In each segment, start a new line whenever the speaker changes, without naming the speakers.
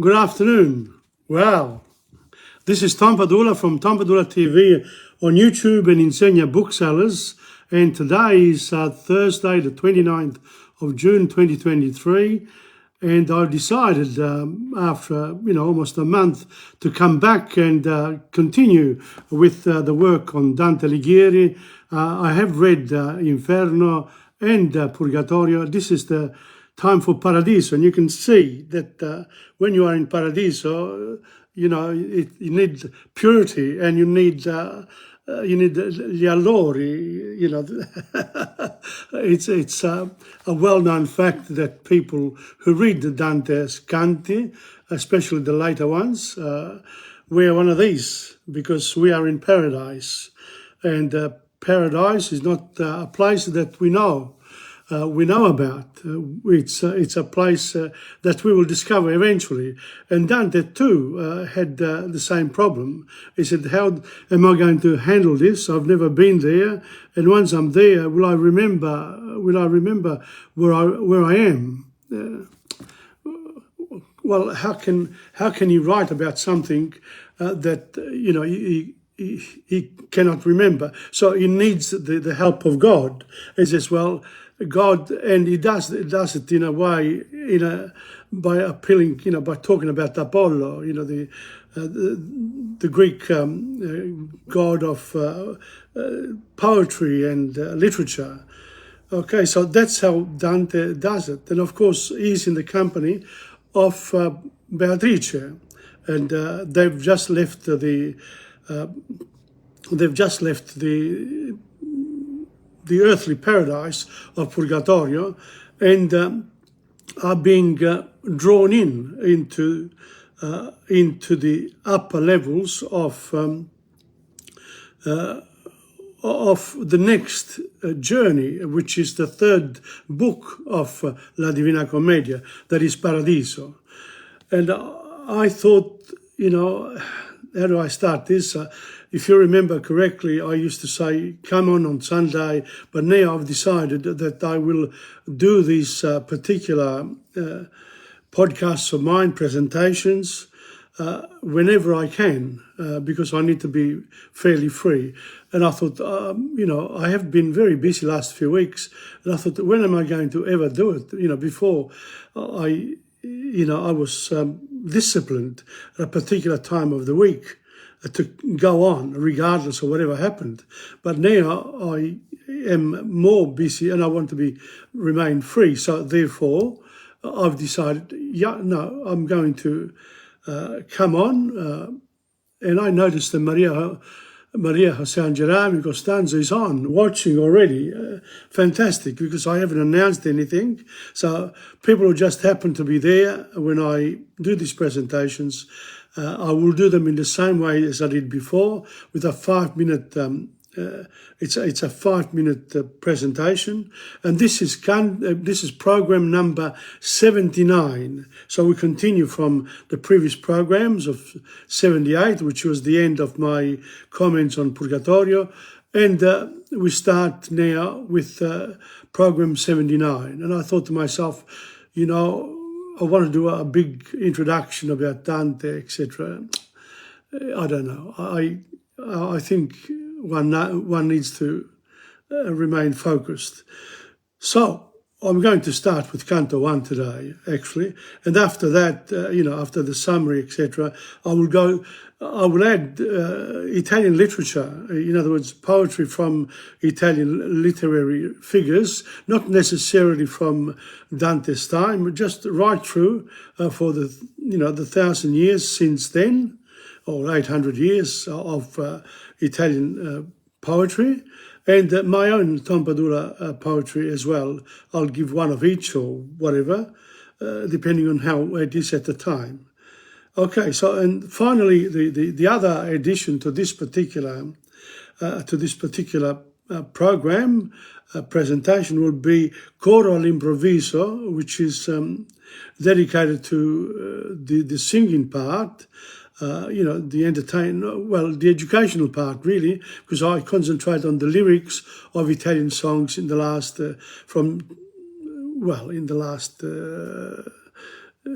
Good afternoon. Well, this is Tom Padula from TomPadulaTV on YouTube and Insegna Booksellers. And today is Thursday, the 29th of June 2023. And I decided after, almost a month to come back and continue with the work on Dante Alighieri. I have read Inferno and Purgatorio. This is the time for Paradiso, and you can see that when you are in Paradiso, you need purity and you need gli allori. It's a well-known fact that people who read Dante's canti, especially the later ones, wear one of these because we are in paradise, and paradise is not a place that we know about. It's a place that we will discover eventually. And Dante too had the same problem. He said, "How am I going to handle this? I've never been there, and once I'm there, will I remember where I am?" Well, how can he write about something that he cannot remember? So he needs the help of God. He says, well, God, and he does it in a way, by appealing, by talking about Apollo, the Greek god of poetry and literature. Okay, so that's how Dante does it, and of course he's in the company of Beatrice, and they've just left the earthly paradise of Purgatorio, and are being drawn into the upper levels of the next journey, which is the third book of La Divina Commedia, that is Paradiso. And I thought, how do I start this? If you remember correctly, I used to say, come on Sunday, but now I've decided that I will do these particular podcasts of mine, presentations, whenever I can, because I need to be fairly free. And I thought, I have been very busy last few weeks, and I thought, when am I going to ever do it? Before I was disciplined at a particular time of the week to go on regardless of whatever happened. But now I am more busy and I want to remain free. So therefore I've decided, I'm going to come on. And I noticed that Maria Jose Angelami Costanzo is on, watching already. Fantastic, because I haven't announced anything. So people who just happen to be there when I do these presentations, I will do them in the same way as I did before, with a 5-minute, it's a 5-minute presentation. And this is program number 79. So we continue from the previous programs of 78, which was the end of my comments on Purgatorio. And we start now with program 79. And I thought to myself, I want to do a big introduction about Dante, etc. I don't know. I think one needs to remain focused. So I'm going to start with Canto 1 today, actually, and after that, after the summary, etc., I will add Italian literature, in other words, poetry from Italian literary figures, not necessarily from Dante's time, but just right through for the 1,000 years since then, or 800 years of Italian poetry, and my own TomPadula poetry as well. I'll give one of each or whatever, depending on how it is at the time. Okay, so and finally, the other addition to this particular program presentation will be Coro all'Improviso, which is dedicated to the singing part. The educational part, really, because I concentrate on the lyrics of Italian songs in the last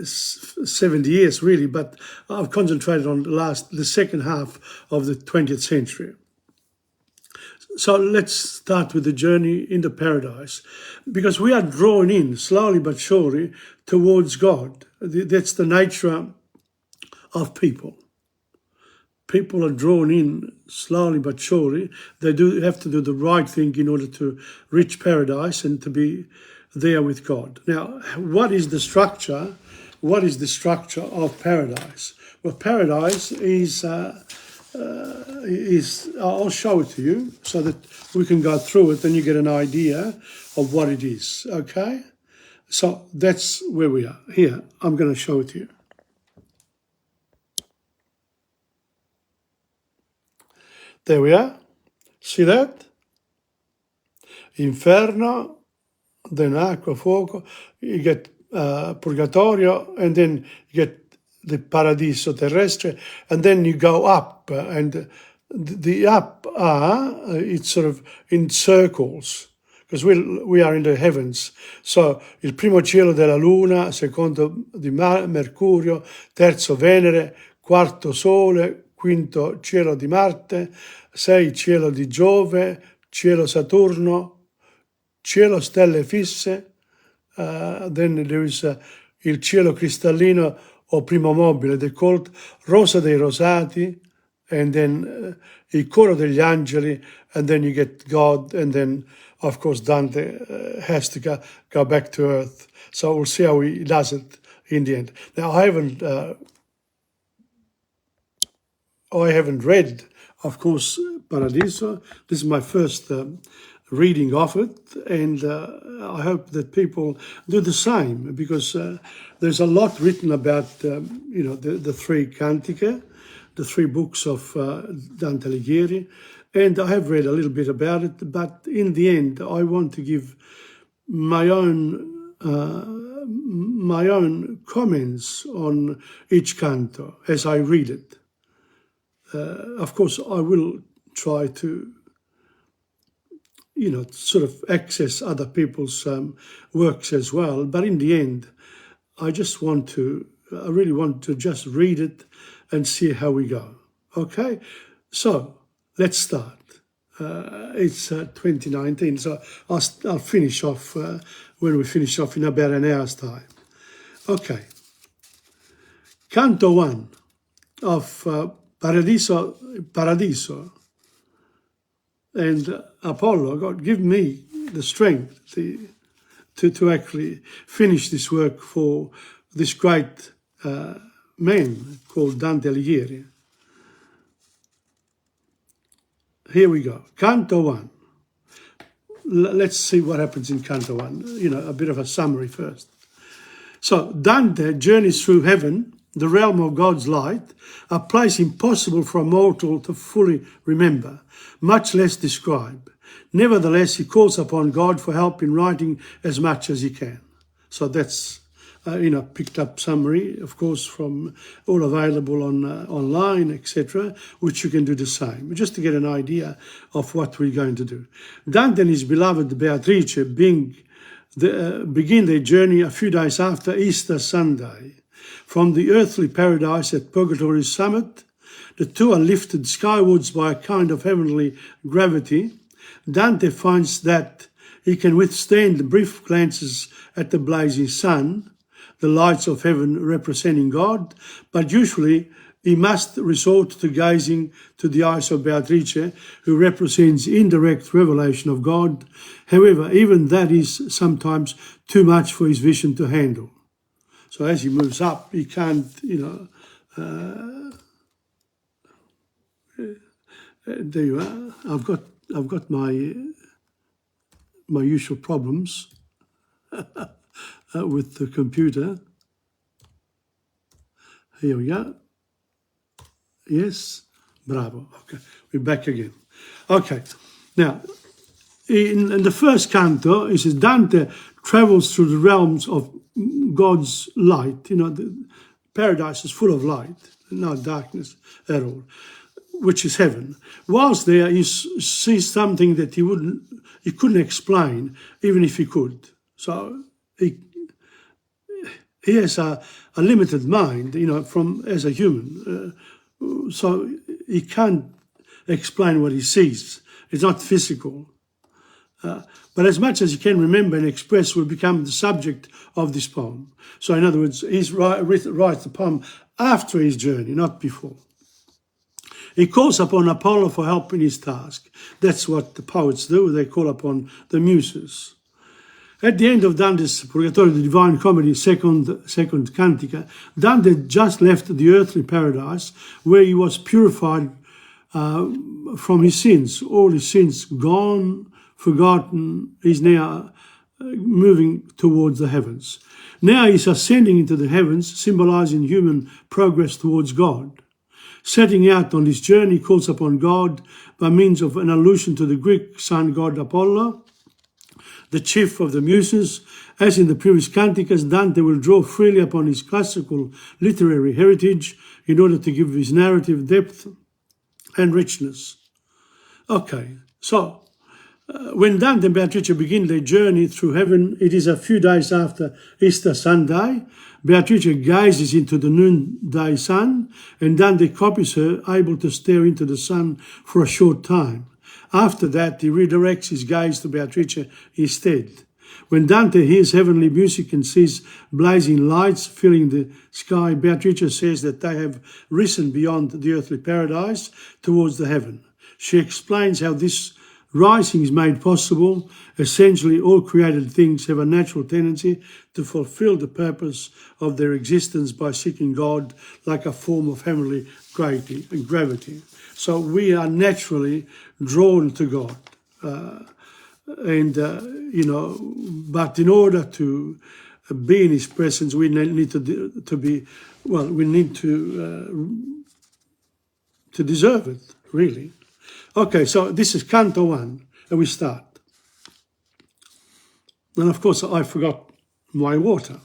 70 years really, but I've concentrated on the second half of the 20th century. So let's start with the journey into paradise, because we are drawn in slowly but surely towards God. That's the nature of people. People are drawn in slowly but surely. They do have to do the right thing in order to reach paradise and to be there with God. Now, what is the structure? What is the structure of paradise? Well, paradise is I'll show it to you so that we can go through it and you get an idea of what it is, okay? So that's where we are. Here, I'm going to show it to you. There we are. See that? Inferno, then acqua, fuoco, you get purgatorio, and then you get the paradiso terrestre, and then you go up, and the up it's sort of in circles, because we are in the heavens. So il primo cielo della Luna, secondo di Mercurio, terzo Venere, quarto Sole, quinto cielo di Marte, 6 cielo di Giove, cielo Saturno, cielo stelle fisse, then there is il cielo cristallino o primo mobile, the called Rosa dei Rosati, and then il coro degli angeli, and then you get God, and then of course Dante has to go back to earth. So we'll see how he does it in the end. Now I haven't read, of course, Paradiso. This is my first reading of it, and I hope that people do the same, because there's a lot written about the three Cantiche, the 3 books of Dante Alighieri, and I have read a little bit about it, but in the end I want to give my own comments on each canto as I read it. Of course, I will try to sort of access other people's works as well. But in the end, I really want to just read it and see how we go. Okay? So, let's start. It's 2019, so I'll finish off when we finish off in about an hour's time. Okay. Canto 1 of Paradiso. And Apollo, God, give me the strength to actually finish this work for this great man called Dante Alighieri. Here we go. Canto 1. Let's see what happens in Canto 1. A bit of a summary first. So Dante journeys through heaven, the realm of God's light, a place impossible for a mortal to fully remember, much less describe. Nevertheless, he calls upon God for help in writing as much as he can. So that's, picked up summary, of course, from all available on online, etc., which you can do the same, just to get an idea of what we're going to do. Dante and his beloved Beatrice begin their journey a few days after Easter Sunday. From the earthly paradise at Purgatory's summit, the two are lifted skywards by a kind of heavenly gravity. Dante finds that he can withstand the brief glances at the blazing sun, the lights of heaven representing God, but usually he must resort to gazing to the eyes of Beatrice, who represents indirect revelation of God. However, even that is sometimes too much for his vision to handle. So as he moves up, he can't, there you are. I've got my usual problems with the computer. Here we go. Yes, bravo. Okay, we're back again. Okay, now in the first canto, it says Dante travels through the realms of God's light. The paradise is full of light, no darkness at all, which is heaven. Whilst there, he sees something that he couldn't explain, even if he could. So he he has a limited mind, you know, as a human. So he can't explain what he sees. It's not physical. But as much as he can remember and express will become the subject of this poem. So in other words, he writes the poem after his journey, not before. He calls upon Apollo for help in his task. That's what the poets do. They call upon the muses. At the end of Dante's Purgatorio, the Divine Comedy, second cantica, Dante just left the earthly paradise where he was purified from his sins. All his sins gone, forgotten. He's now moving towards the heavens. Now he's ascending into the heavens, symbolizing human progress towards God. Setting out on this journey, he calls upon God by means of an allusion to the Greek sun god Apollo, the chief of the muses. As in the previous canticas, Dante will draw freely upon his classical literary heritage in order to give his narrative depth and richness. Okay, so when Dante and Beatrice begin their journey through heaven, it is a few days after Easter Sunday. Beatrice gazes into the noonday sun, and Dante copies her, able to stare into the sun for a short time. After that, he redirects his gaze to Beatrice instead. When Dante hears heavenly music and sees blazing lights filling the sky, Beatrice says that they have risen beyond the earthly paradise towards the heaven. She explains how this rising is made possible. Essentially, all created things have a natural tendency to fulfill the purpose of their existence by seeking God like a form of heavenly gravity. So we are naturally drawn to God. You know, but in order to be in his presence, we need we need to deserve it, really. Okay, so this is Canto 1, and we start. And of course, I forgot my water.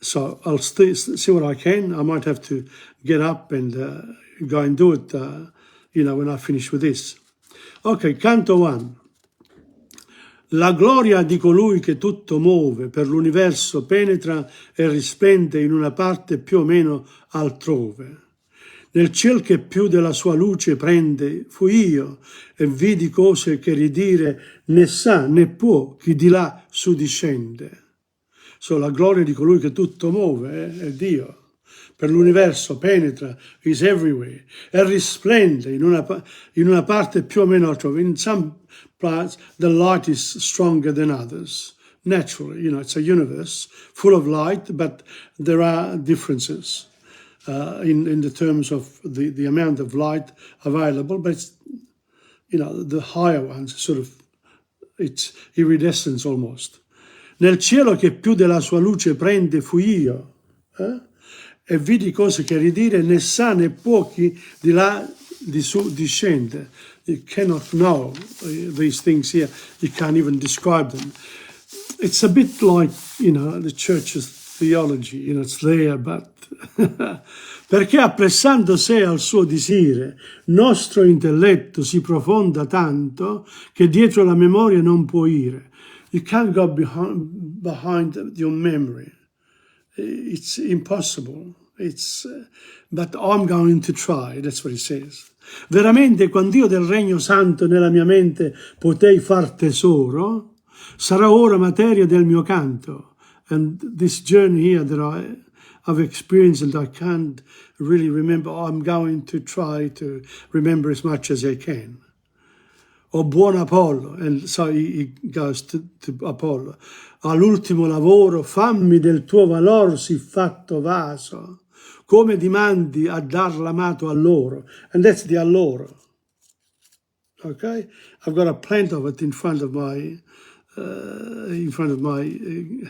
So I'll see what I can. I might have to get up and go and do it, you know, when I finish with this. Ok, Canto 1. La gloria di colui che tutto muove, per l'universo penetra e risplende in una parte più o meno altrove. Nel ciel che più della sua luce prende, fui io e vidi cose che ridire né sa né può chi di là su discende. So, la gloria di colui che tutto muove è Dio. Per l'universo penetra, is everywhere, e risplende in una parte più o meno altrove. In some parts, the light is stronger than others. Naturally, you know, it's a universe full of light, but there are differences. In the terms of the amount of light available, but it's, you know, the higher ones, sort of, it's iridescence almost. Nel cielo che più della sua luce prende fui io, e vidi cose che ridire né sa né può chi di là di su discende. You cannot know these things here, you can't even describe them. It's a bit like, you know, the church's theology, you know, it's there, but perché appressando sé al suo disire, nostro intelletto si profonda tanto che dietro la memoria non può ire. You can't go behind your memory. It's impossible. But I'm going to try, that's what he says. Veramente, quando io del regno santo nella mia mente potei far tesoro, sarà ora materia del mio canto. And this journey here that I've experienced and I can't really remember, I'm going to try to remember as much as I can. O buon Apollo, and so he goes to Apollo. All'ultimo lavoro fammi del tuo valor siffatto vaso, come dimandi a dar l'amato alloro. And that's the alloro. Okay? I've got a plant of it in front of my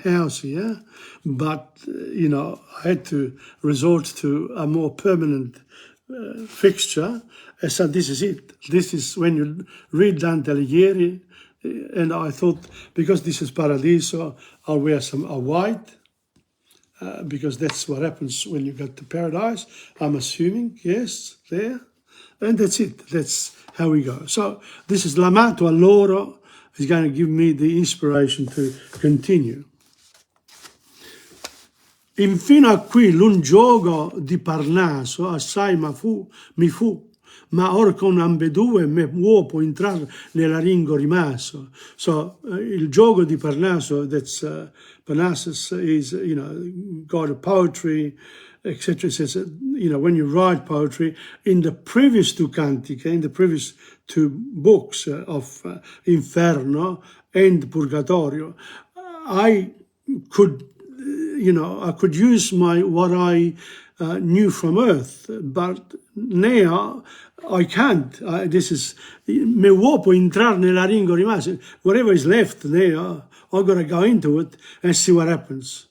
house here, but you know, I had to resort to a more permanent fixture. And so this is it. This is when you read Dante Alighieri, and I thought, because this is Paradiso, I'll wear a white, because that's what happens when you get to paradise, I'm assuming, yes, there. And that's it. That's how we go. So this is L'amato alloro. Is going to give me the inspiration to continue. Infino a qui l'un gioco di Parnaso, assai mi fu, ma or con ambedue me uopo entrar nella ringo rimaso. So il gioco di Parnaso, that's Parnassus is, god of poetry, etc. It says, when you write poetry, in the previous two cantiche, in the previous two books of Inferno and Purgatorio, I could use what I knew from earth, but now I can't. Me uopo entrar nella ringo rimase. Whatever is left there, I'm going to go into it and see what happens.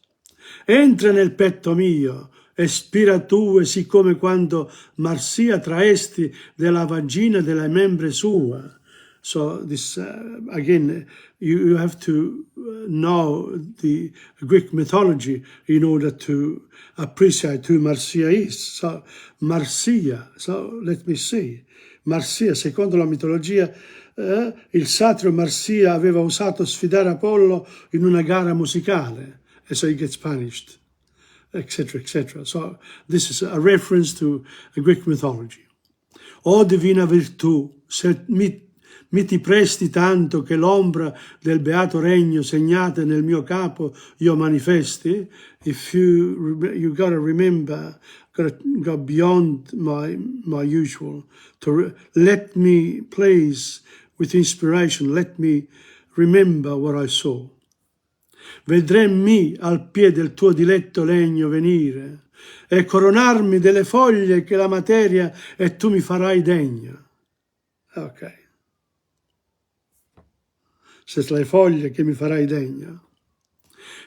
Entra nel petto mio, espira tu, siccome quando Marsia traesti della vagina delle membre sua. So this, again, you have to know the Greek mythology in order to appreciate who Marsia is. So Marsia, so let me see. Marsia, secondo la mitologia, il satiro Marsia aveva osato sfidare Apollo in una gara musicale, and so he gets punished, etc., etc. So this is a reference to a Greek mythology. O divina virtù, se mi ti presti tanto che l'ombra del beato regno segnate nel mio capo io manifesti, if you got to remember, got to go beyond my usual, to let me, please, with inspiration, let me remember what I saw. Vedremmi al piede del tuo diletto legno venire e coronarmi delle foglie che la materia e tu mi farai degna. Ok. Se le foglie che mi farai degna.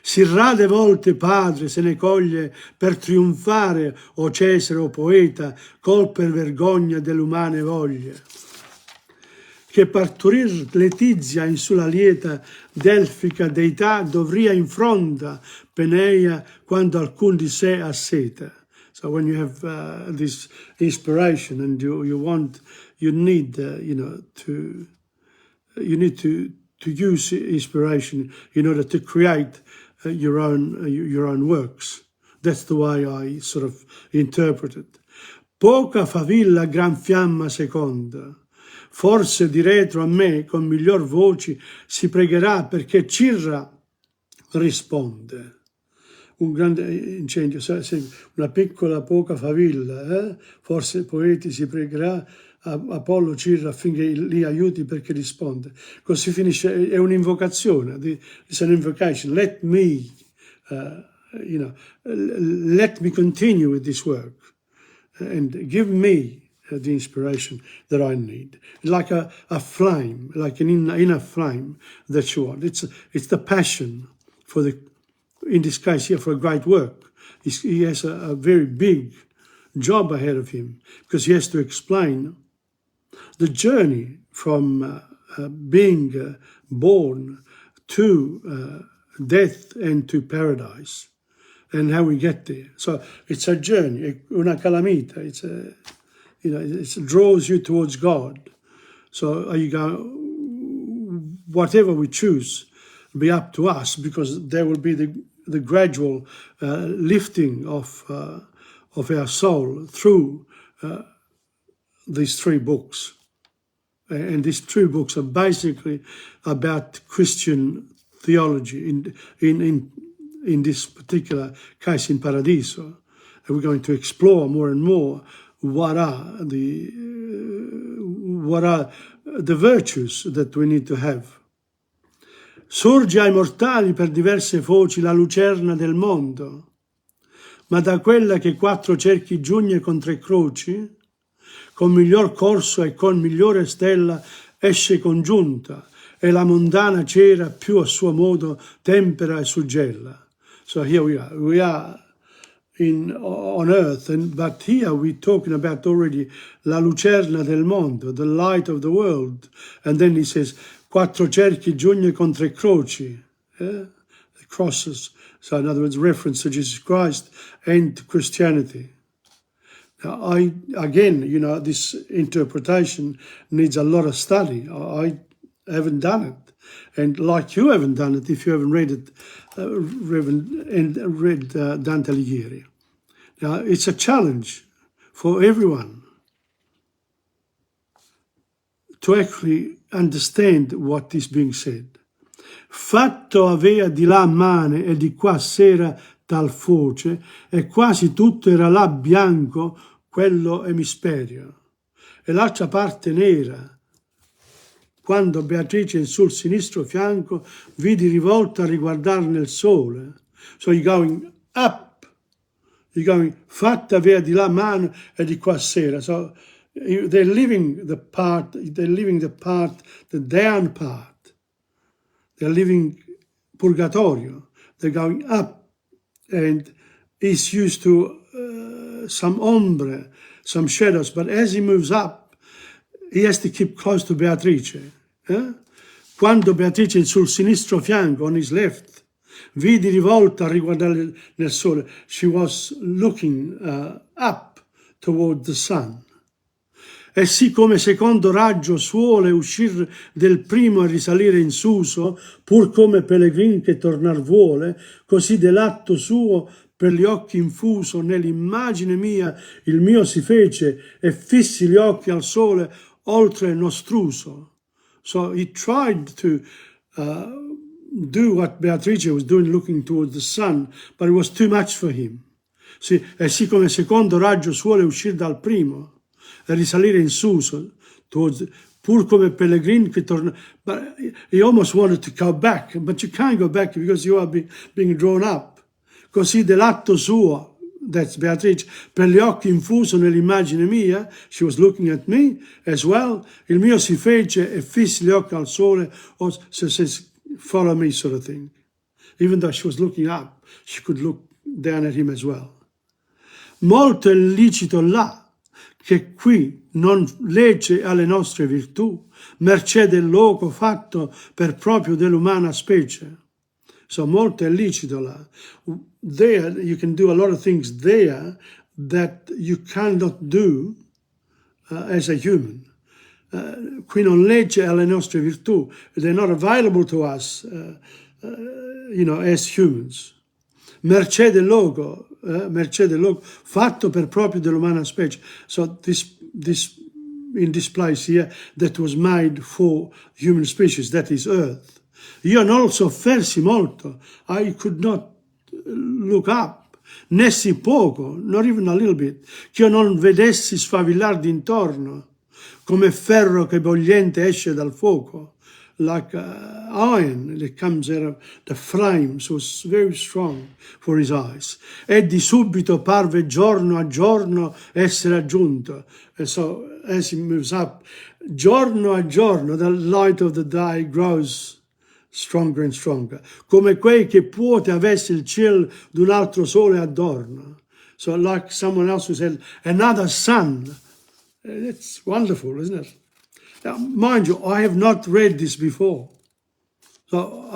Si rade volte, padre, se ne coglie per trionfare, o Cesare o poeta, col per vergogna delle umane voglie. Che parturir letizia in sulla lieta delfica deità dovria in fronda peneia quando alcun di sé asseta. So when you have this inspiration and you need to use inspiration in order to create your own works. That's the way I sort of interpret it. Poca favilla gran fiamma seconda. Forse di retro a me con miglior voci si pregherà perché Cirra risponde. Un grande incendio, una piccola poca favilla, forse poeti si pregherà Apollo Cirra affinché li aiuti perché risponde. Così finisce, è un'invocazione, it's an invocation. Let me, let me continue with this work and give me the inspiration that I need. Like a flame, like an inner flame that you want. It's the passion for in this case here, for a great work. He has a very big job ahead of him because he has to explain the journey from being born to death and to paradise and how we get there. So it's a journey, una calamita. It draws you towards God. So are you going, whatever we choose, be up to us, because there will be the gradual lifting of our soul through these three books. And these three books are basically about Christian theology in this particular case in Paradiso. And we're going to explore more and more what are the virtues that we need to have. Sorge ai mortali per diverse foci la lucerna del mondo, ma da quella che quattro cerchi giugne con tre croci, con miglior corso e con migliore stella esce congiunta, e la mondana cera più a suo modo tempera e suggella. So here we are on earth, but here we're talking about already la lucerna del mondo, the light of the world. And then he says, quattro cerchi giugne con tre croci, the crosses. So in other words, reference to Jesus Christ and Christianity. Now, again, this interpretation needs a lot of study. haven't done it. And like you haven't done it if you haven't read it, read Dante Alighieri. Now, it's a challenge for everyone to actually understand what is being said. Fatto avea di là mane e di qua sera tal foce, e quasi tutto era là bianco quello emisperio, e l'altra parte nera. Quando Beatrice sul sinistro fianco vidi rivolta a riguardare nel sole. So you're going up, you're going fatta avea di là mano e di qua sera. So they're leaving the down part. They're leaving purgatorio. They're going up, and he's used to some ombre, some shadows. But as he moves up, he has to keep close to Beatrice. Quando Beatrice sul sinistro fianco, on his left, vidi rivolta a riguardare nel sole. She was looking up toward the sun. E sì come secondo raggio suole uscir del primo e risalire in suso, pur come pellegrin che tornar vuole, così dell'atto suo per gli occhi infuso nell'immagine mia il mio si fece e fissi gli occhi al sole oltre nostruso. So he tried to do what Beatrice was doing, looking towards the sun, but it was too much for him. Sì, e sì come secondo raggio suole uscire dal primo e risalire in su, pur come pellegrin che torna. But he almost wanted to go back, but you can't go back because you are being drawn up. Così dell'atto suo, that's Beatrice, per gli occhi infuso nell'immagine mia, she was looking at me as well, il mio si fece e fissi gli occhi al sole, or so says, follow me sort of thing. Even though she was looking up, she could look down at him as well. Molto è licito là, che qui non legge alle nostre virtù, mercé del loco fatto per proprio dell'umana specie. So molto è licito là. There, you can do a lot of things there that you cannot do as a human. Qui non legge alle nostre virtù. They're not available to us, as humans. Mercé del loco, fatto per proprio dell'umana specie. So this in this place here that was made for human species, that is earth. Io non soffersi molto. I could not look up, né sì poco, not even a little bit, che io non vedessi sfavillar d'intorno, come ferro che bollente esce dal fuoco, like iron that comes out of the flames, was very strong for his eyes. E di subito parve giorno a giorno essere aggiunto. And so as he moves up, giorno a giorno, the light of the day grows stronger and stronger, come quei che puote avesse il cielo d'un altro sole adorno. So like someone else who said, another sun. It's wonderful, isn't it? Now, mind you, I have not read this before. So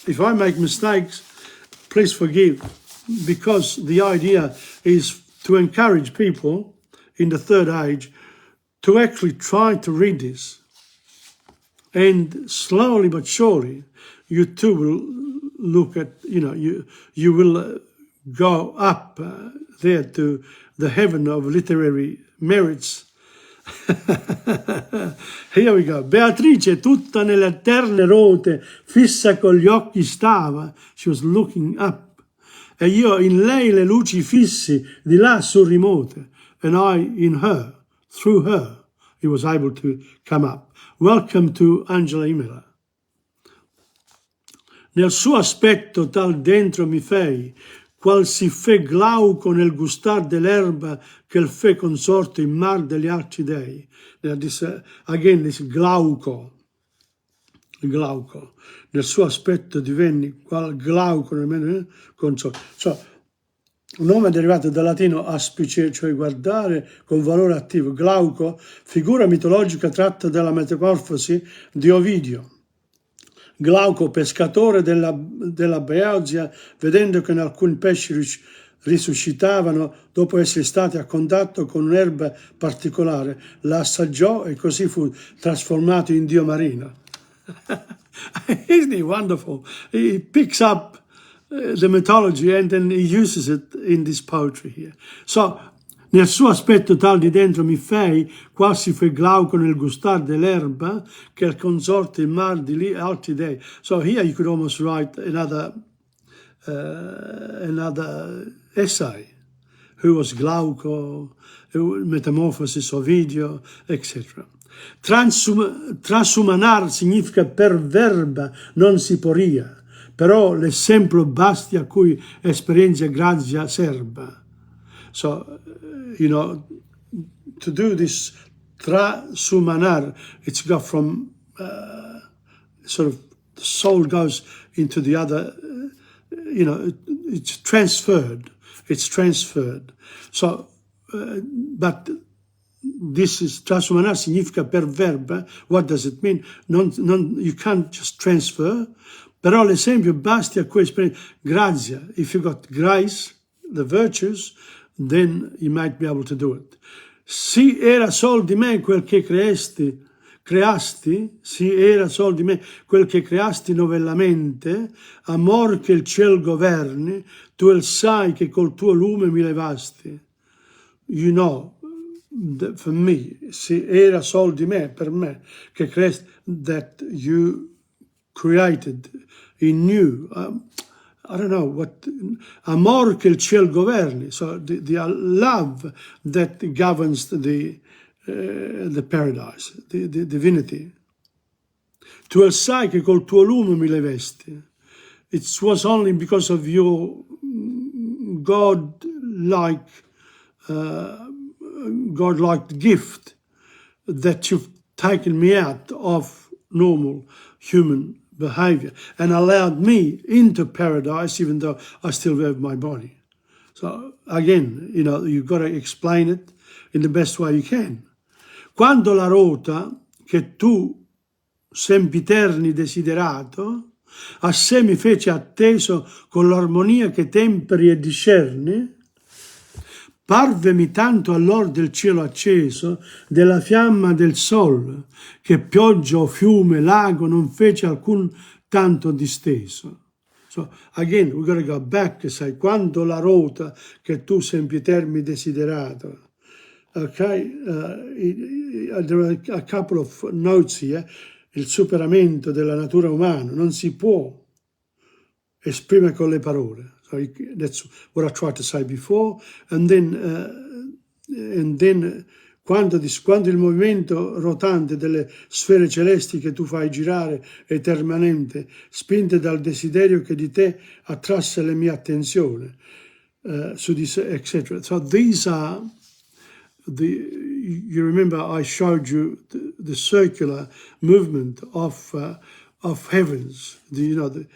if I make mistakes, please forgive, because the idea is to encourage people in the third age to actually try to read this. And slowly but surely, you too will look at, you will go up there to the heaven of literary merits. Here we go. Beatrice, tutta nelle eterne rote, fissa con gli occhi stava. She was looking up. E io in lei le luci fissi, di là su rimote. And I in her, through her, he was able to come up. Welcome to Angela Imela. Nel suo aspetto tal dentro mi fei, qual si fe glauco nel gustar dell'erba che il fe consorte in mar degli altri dei. Again, this glauco. Nel suo aspetto divenni qual glauco nel consorte. So, un nome derivato dal latino aspice, cioè guardare con valore attivo. Glauco, figura mitologica tratta dalla metamorfosi di Ovidio. Glauco, pescatore della Beozia, vedendo che alcuni pesci risuscitavano dopo essere stati a contatto con un'erba particolare, la assaggiò e così fu trasformato in dio marino. Isn't he wonderful? He picks up the mythology and then he uses it in this poetry here. So, nel suo aspetto tal di dentro mi fei, quasi fue glauco nel gustar dell'erba, che il consorte il mar di lì alti dei. So here you could almost write another essay. Who was Glauco, Metamorphosis, Ovidio, etc. Trasumanar significa per verba non si poria, però l'esempio basti a cui esperienza grazia serba. So, you know, to do this trasumanar, it's got from sort of the soul goes into the other, you know, it's transferred. It's transferred. So, but this is trasumanar significa per verba. What does it mean? You can't just transfer. Però l'esempio basti a cui esperienza grazia. If you got grace, the virtues, then you might be able to do it. Si era sol di me quel che creasti, si era sol di me quel che creasti novellamente, amor che il ciel governi, tu il sai che col tuo lume mi levasti. You know, for me, si era sol di me, per me, che creasti, that you created in you. I don't know what, amor che il ciel governi, so the love that governs the paradise, the divinity. Tu il sai che col tuo lume mi levesti. It was only because of your God-like gift that you've taken me out of normal human behavior and allowed me into paradise, even though I still have my body. So again, you know, you've got to explain it in the best way you can. Quando la rota che tu sempiterni desiderato, a sé mi fece atteso con l'armonia che temperi e discerni, parvemi tanto all'or del cielo acceso, della fiamma del sol, che pioggia o fiume, lago non fece alcun tanto disteso. So again, we're going to go back and say, quando la rota che tu sempiterni desiderato. Okay, there are a couple of notes here. Il superamento della natura umana non si può esprimere con le parole. So that's what I tried to say before. And then quando il movimento rotante delle sfere celesti che tu fai girare eternamente, spinte dal desiderio che di te attrasse la mia attenzione, su di sé, etc. So these are you remember I showed you the circular movement of heavens, the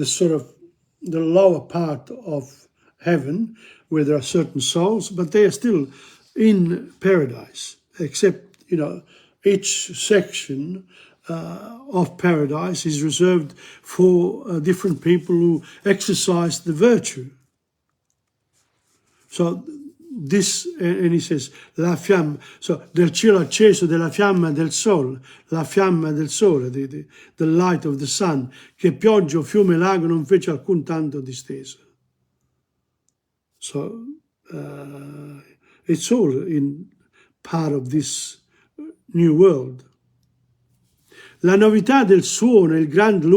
sort of the lower part of heaven where there are certain souls, but they are still in paradise, except, you know, each section of paradise is reserved for different people who exercise the virtue. So this, and he says, la fiamma, so del cielo acceso della fiamma del sole, la fiamma del sole, the light of the sun, che pioggia o fiume lago non fece alcun tanto disteso. So it's all in part of this new world. La novità del suono e il grande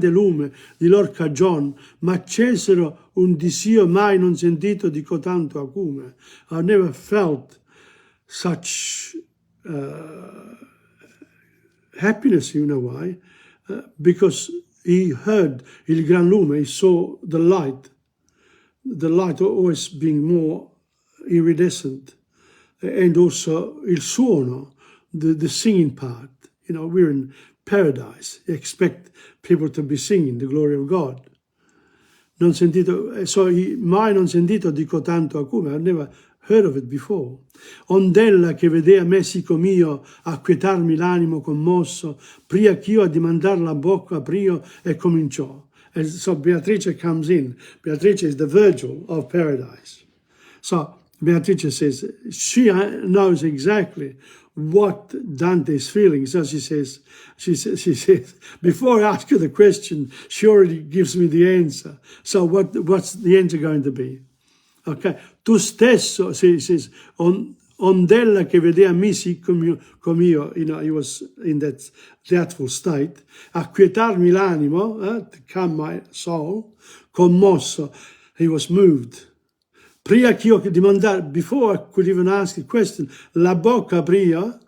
lume di lor cagion m'accesero un disio mai non sentito di cotanto acume. I've never felt such happiness, you know why? Because he heard il gran lume, he saw the light always being more iridescent, and also il suono, the singing part. You know, we're in paradise. You expect people to be singing the glory of God. Non sentito, so mai non sentito dico tanto acume. I've never heard of it before. Ondella che vedea Messico mio acquietarmi l'animo commosso, pria ch'io a dimandar la bocca aprio e cominciò. And so Beatrice comes in. Beatrice is the Virgil of paradise. So Beatrice says she knows exactly what Dante is feeling. So she says, before I ask you the question, she already gives me the answer. So what's the answer going to be? Okay, tu stesso, she says, ondella che vedea me sì come io, he was in that dreadful state, acquietarmi l'animo, to calm my soul, commosso, he was moved. Prima che io dimandare, before I could even ask a question, la bocca apria,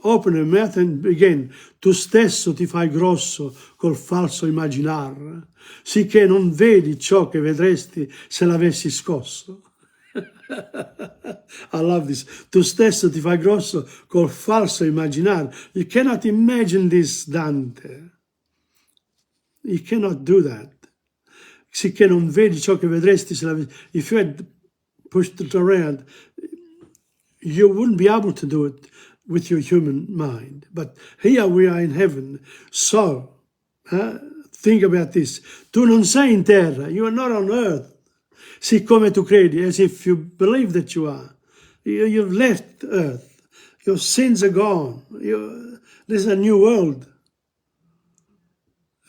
open her mouth and began, tu stesso ti fai grosso col falso immaginare, sicché non vedi ciò che vedresti se l'avessi scosso. I love this. Tu stesso ti fai grosso col falso immaginare. You cannot imagine this, Dante. You cannot do that. Sicché non vedi ciò che vedresti se l'avessi. If you had pushed it around, you wouldn't be able to do it with your human mind. But here we are in heaven. So, think about this. Tu non sei in terra. You are not on earth. Siccome tu credi, as if you believe that you are. You've left earth. Your sins are gone. This is a new world.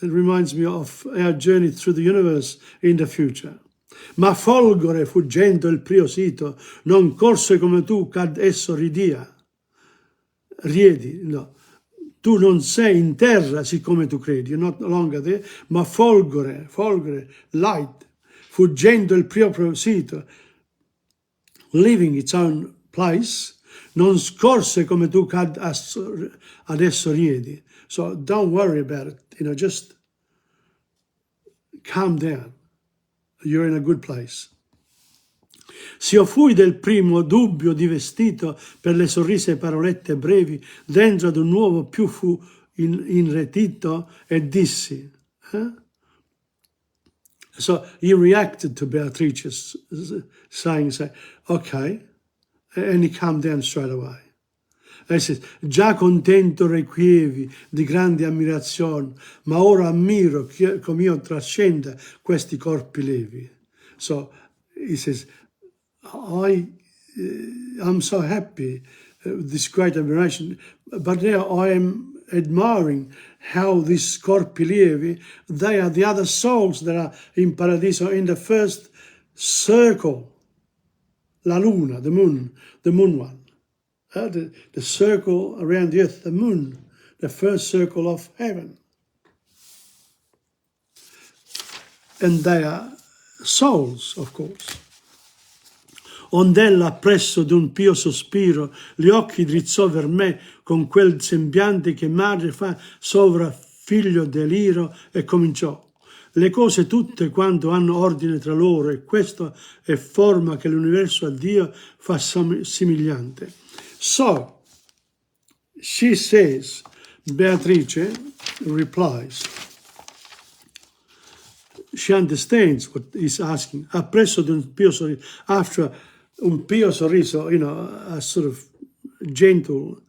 It reminds me of our journey through the universe in the future. Ma folgore fuggendo il prio sito, non corse come tu cad esso riedi, no. Tu non sei in terra siccome tu credi, you're not longer there, ma folgore, light, fuggendo il proprio sito, leaving its own place, non scorse come tu cad adesso riedi. So don't worry about it, just calm down. You're in a good place. S'io fui del primo dubbio divestito per le sorrise parolette brevi, dentro ad un nuovo più fu inretito e dissi. So he reacted to Beatrice's saying, okay, and he calmed down straight away. E says, già contento requievi di grande ammirazione, ma ora ammiro come io trascenda questi corpi levi. So he says, I'm so happy with this great admiration, but now I am admiring how these corpi lievi, they are the other souls that are in Paradiso in the first circle, la luna, the moon one. The circle around the earth, the moon, the first circle of heaven. And they are souls, of course. Ond'ella appresso d'un pio sospiro, gli occhi drizzò ver me con quel sembiante che madre fa sovra figlio deliro e cominciò. Le cose tutte quanto hanno ordine tra loro e questa è forma che l'universo a Dio fa somigliante. So, she says, Beatrice replies, she understands what he's asking. Appresso di un pio sorriso, after un pio sorriso, a sort of gentle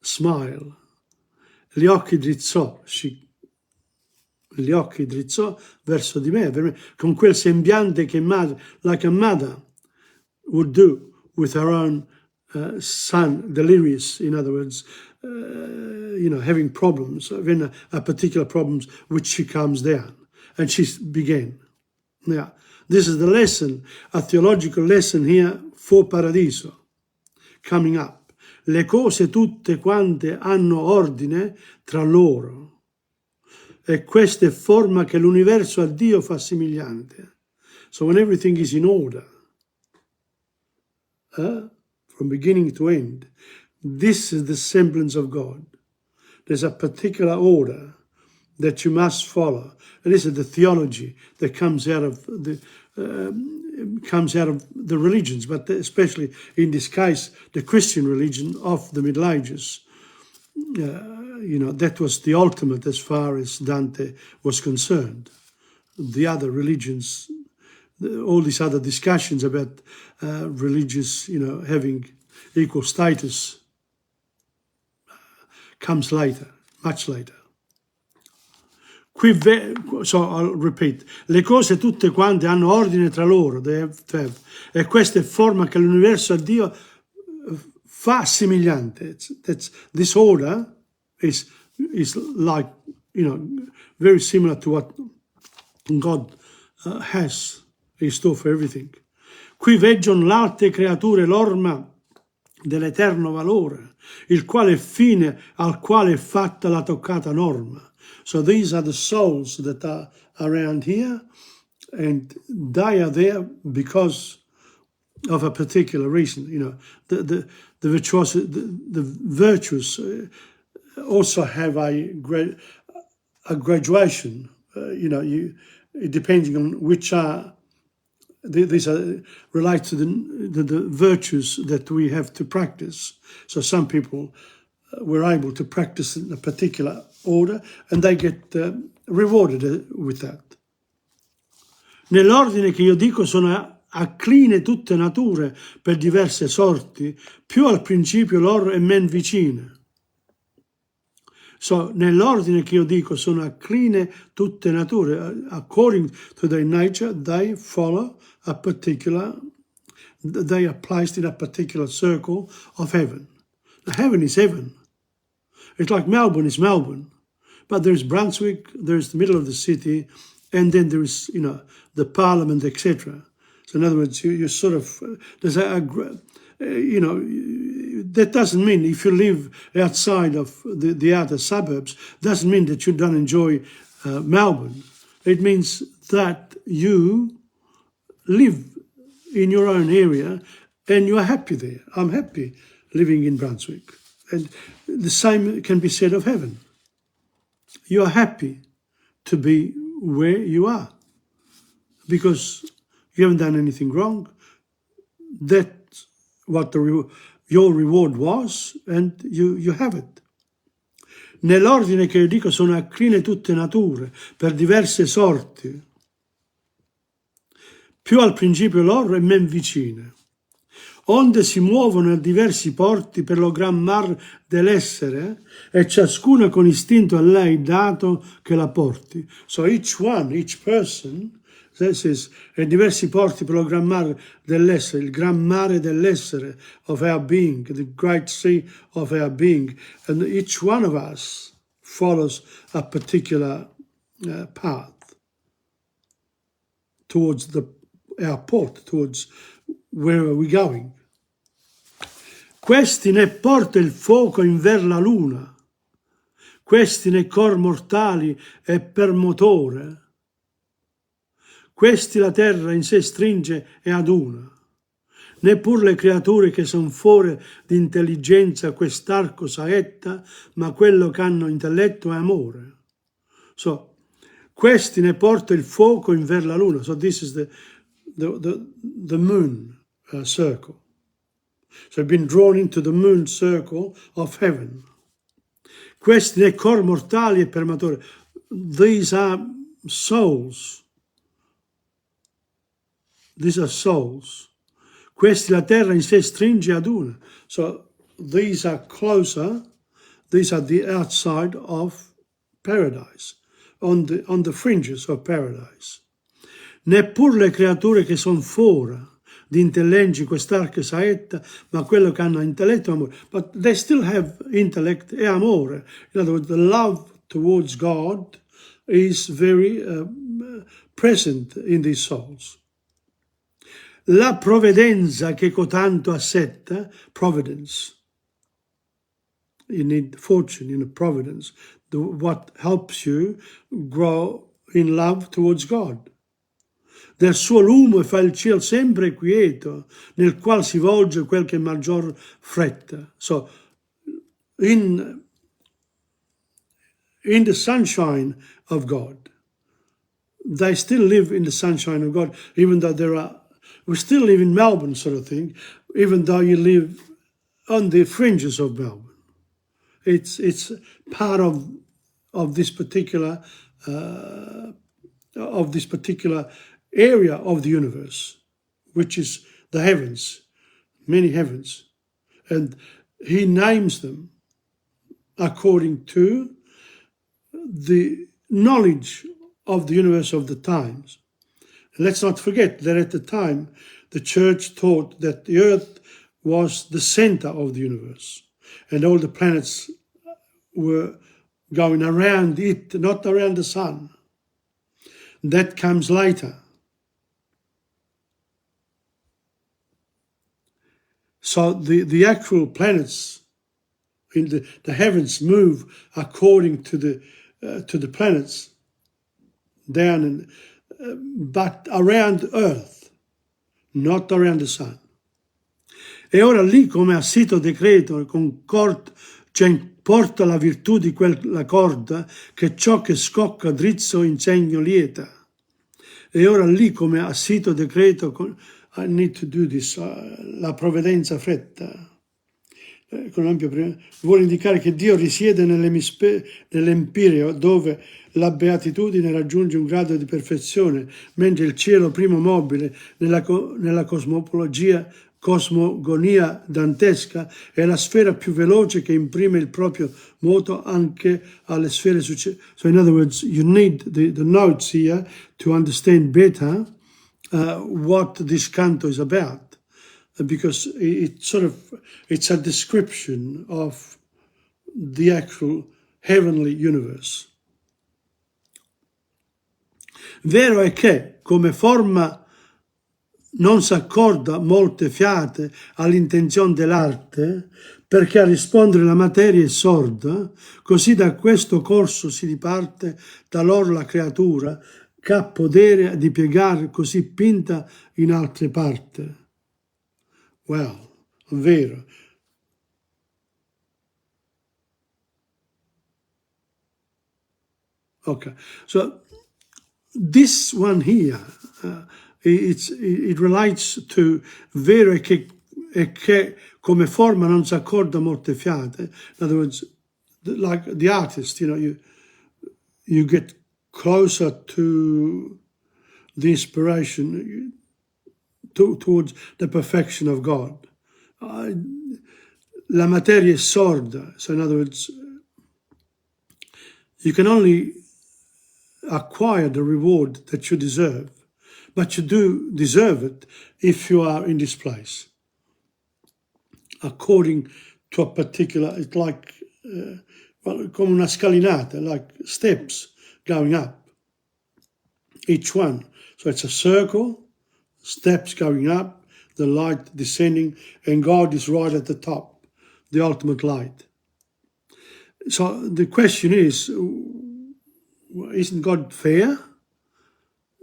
smile. Gli occhi drizzò verso di me, con quel sembiante che like a mother would do with her own son, delirious, in other words, having problems, having a particular problems, which she calms down. And she began. Now, this is the lesson, a theological lesson here for Paradiso, coming up. Le cose tutte quante hanno ordine tra loro, e questa è forma che l'universo a Dio fa somigliante. So when everything is in order, from beginning to end, this is the semblance of God. There's a particular order that you must follow. And this is the theology that comes out of the religions, but especially in this case, the Christian religion of the Middle Ages. That was the ultimate as far as Dante was concerned. The other religions, all these other discussions about religious, having equal status comes later, much later. So I'll repeat, le cose tutte quante hanno ordine tra loro, they have, e questa è forma che l'universo a Dio fa somigliante. This order is like, very similar to what God has in store for everything. Qui veggion l'alte creature l'orma dell'eterno valore, il quale è fine al quale è fatta la toccata norma. So these are the souls that are around here, and they are there because of a particular reason. The virtues also have a graduation. Depending on which are these are relate to the virtues that we have to practice. So some people were able to practice in a particular order, and they get rewarded with that. Nell'ordine che io dico sono accline tutte nature per diverse sorti, più al principio loro e men vicine. So, nell'ordine che io dico sono accline tutte nature. According to their nature, they follow a particular, they are placed in a particular circle of heaven. Now, heaven is heaven. It's like Melbourne is Melbourne. But there's Brunswick, there's the middle of the city, and then there is, the parliament, etc. So in other words, you sort of, there's that doesn't mean if you live outside of the outer suburbs, doesn't mean that you don't enjoy Melbourne. It means that you live in your own area and you are happy there. I'm happy living in Brunswick. And the same can be said of heaven. You are happy to be where you are because you haven't done anything wrong. That's what your reward was, and you have it. Nell'ordine che io dico sono accline tutte nature, per diverse sorti, più al principio loro e men vicine. Onde si muovono a diversi porti per lo gran mar dell'essere, e ciascuna con istinto a lei dato che la porti. So each person, says, e diversi porti per lo gran mare dell'essere, il gran mare dell'essere of our being, the great sea of our being. And each one of us follows a particular path towards our port, towards where are we going. Questi ne porta il fuoco inver la luna, questi ne cor mortali e per motore, questi la terra in sé stringe e aduna, neppur le creature che son fuori d'intelligenza quest'arco saetta, ma quello che hanno intelletto e amore. So, questi ne porta il fuoco inver la luna. So this is the moon circle. So I've been drawn into the moon circle of heaven. Questi ne cor mortali e per motore. These are souls. These are souls. Questi la terra in sé stringe ad una. So these are closer. These are the outside of paradise, on the fringes of paradise. Neppur le creature che son fuori di intelleggi quest'arca saetta, ma quello che hanno intelletto e amore. But they still have intellect e amore. In other words, the love towards God is very present in these souls. La provvidenza che cotanto assetta, providence. You need fortune, providence. What helps you grow in love towards God. Del suo lume fa il ciel sempre quieto, nel qual si volge quel che maggior fretta. So, in the sunshine of God, they still live in the sunshine of God, even though we still live in Melbourne sort of thing, even though you live on the fringes of Melbourne. It's part of this particular area of the universe, which is the heavens, many heavens. And he names them according to the knowledge of the universe of the times. Let's not forget that at the time, the church taught that the earth was the center of the universe, and all the planets were going around it, not around the sun. That comes later. So the actual planets in the heavens move according to the planets down, but around Earth, not around the sun. E ora lì, come a sito decreto, cioè porta la virtù di quella corda, che ciò che scocca drizzo insegno lieta. E ora lì, come a sito decreto, I need to do this, la provvidenza fretta, vuole indicare che Dio risiede nell'empireo, dove la beatitudine raggiunge un grado di perfezione, mentre il cielo primo mobile nella cosmogonia dantesca è la sfera più veloce che imprime il proprio moto anche alle sfere successive. So in other words, you need the notes here to understand better what this canto is about, because it's a description of the actual heavenly universe. Vero è che, come forma non s'accorda molte fiate all'intenzione dell'arte, perché a rispondere la materia è sorda, così da questo corso si diparte talor la creatura, che ha podere di piegar così pinta in altre parti. Well, vero. Okay, so this one here, it relates to vero e che come forma non si accorda molte fiate. In other words, like the artist, you get closer to the inspiration, towards the perfection of God. La materia è sorda. So in other words, you can only acquire the reward that you deserve, but you do deserve it if you are in this place. According to a particular, it's like, come una scalinata, like steps going up, each one. So it's a circle, steps going up, the light descending, and God is right at the top, the ultimate light. So the question is, isn't God fair?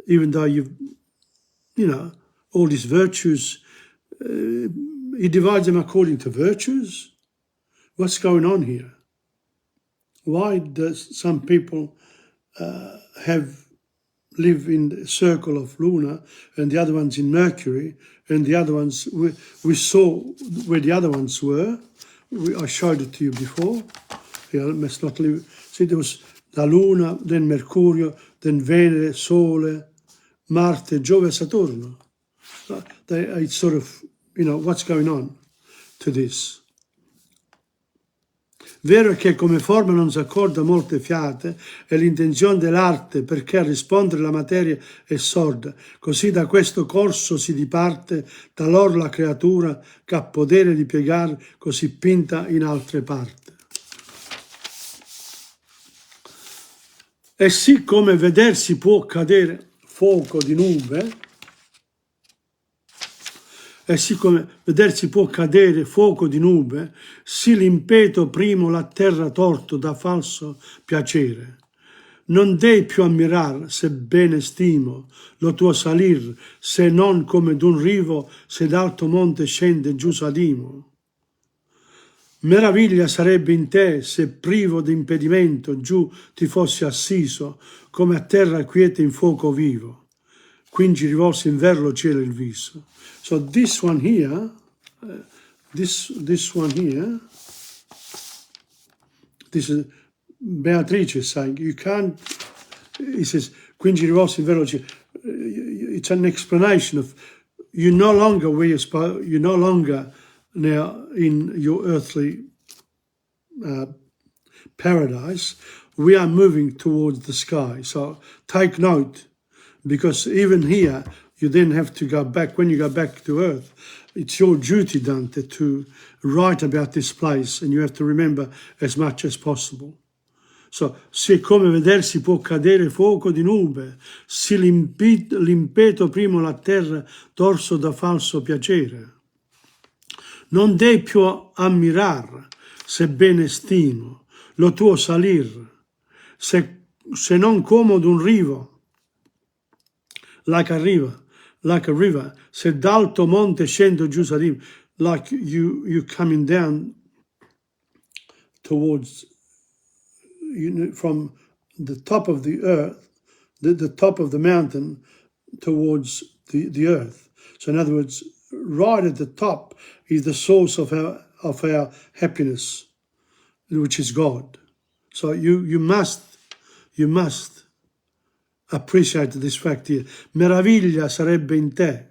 Even though all these virtues, he divides them according to virtues. What's going on here? Why does some people live in the circle of Luna and the other ones in Mercury, and the other ones, we saw where the other ones were. I showed it to you before. Let's not leave. See, there was la Luna, then Mercurio, then Venere, Sole, Marte, Giove, Saturno. It's sort of, what's going on to this. Vero è che come forma non si accorda molte fiate, è l'intenzione dell'arte, perché a rispondere la materia è sorda. Così da questo corso si diparte talor la creatura che ha podere di piegar così pinta in altre parti. E sì come vedersi può cadere fuoco di nube, e siccome vedersi può cadere fuoco di nube, sì l'impeto primo la terra torto da falso piacere. Non dei più ammirar, se bene stimo, lo tuo salir, se non come d'un rivo, se d'alto monte scende giù Sadimo. Meraviglia sarebbe in te, se privo d'impedimento giù ti fossi assiso, come a terra quiete in fuoco vivo. Quindi rivolsi in ver lo cielo il viso. So this one here, this is Beatrice saying, you can't, he says, quindi rivolsi in ver lo cielo. It's an explanation of, you're no longer where you're no longer now in your earthly paradise. We are moving towards the sky. So take note, because even here you then have to go back, when you go back to earth, it's your duty, Dante, to write about this place, and you have to remember as much as possible. So, se come vedersi può cadere fuoco di nube, se l'impeto primo la terra torso da falso piacere. Non dei più ammirar, sebbene stimo, lo tuo salir, se non come d'un rivo, like a river, se d'alto monte scendo giù salivo, like you coming down towards, from the top of the earth, the top of the mountain towards the earth. So in other words, right at the top is the source of our happiness, which is God. So you must appreciate this fact here. Meraviglia sarebbe in te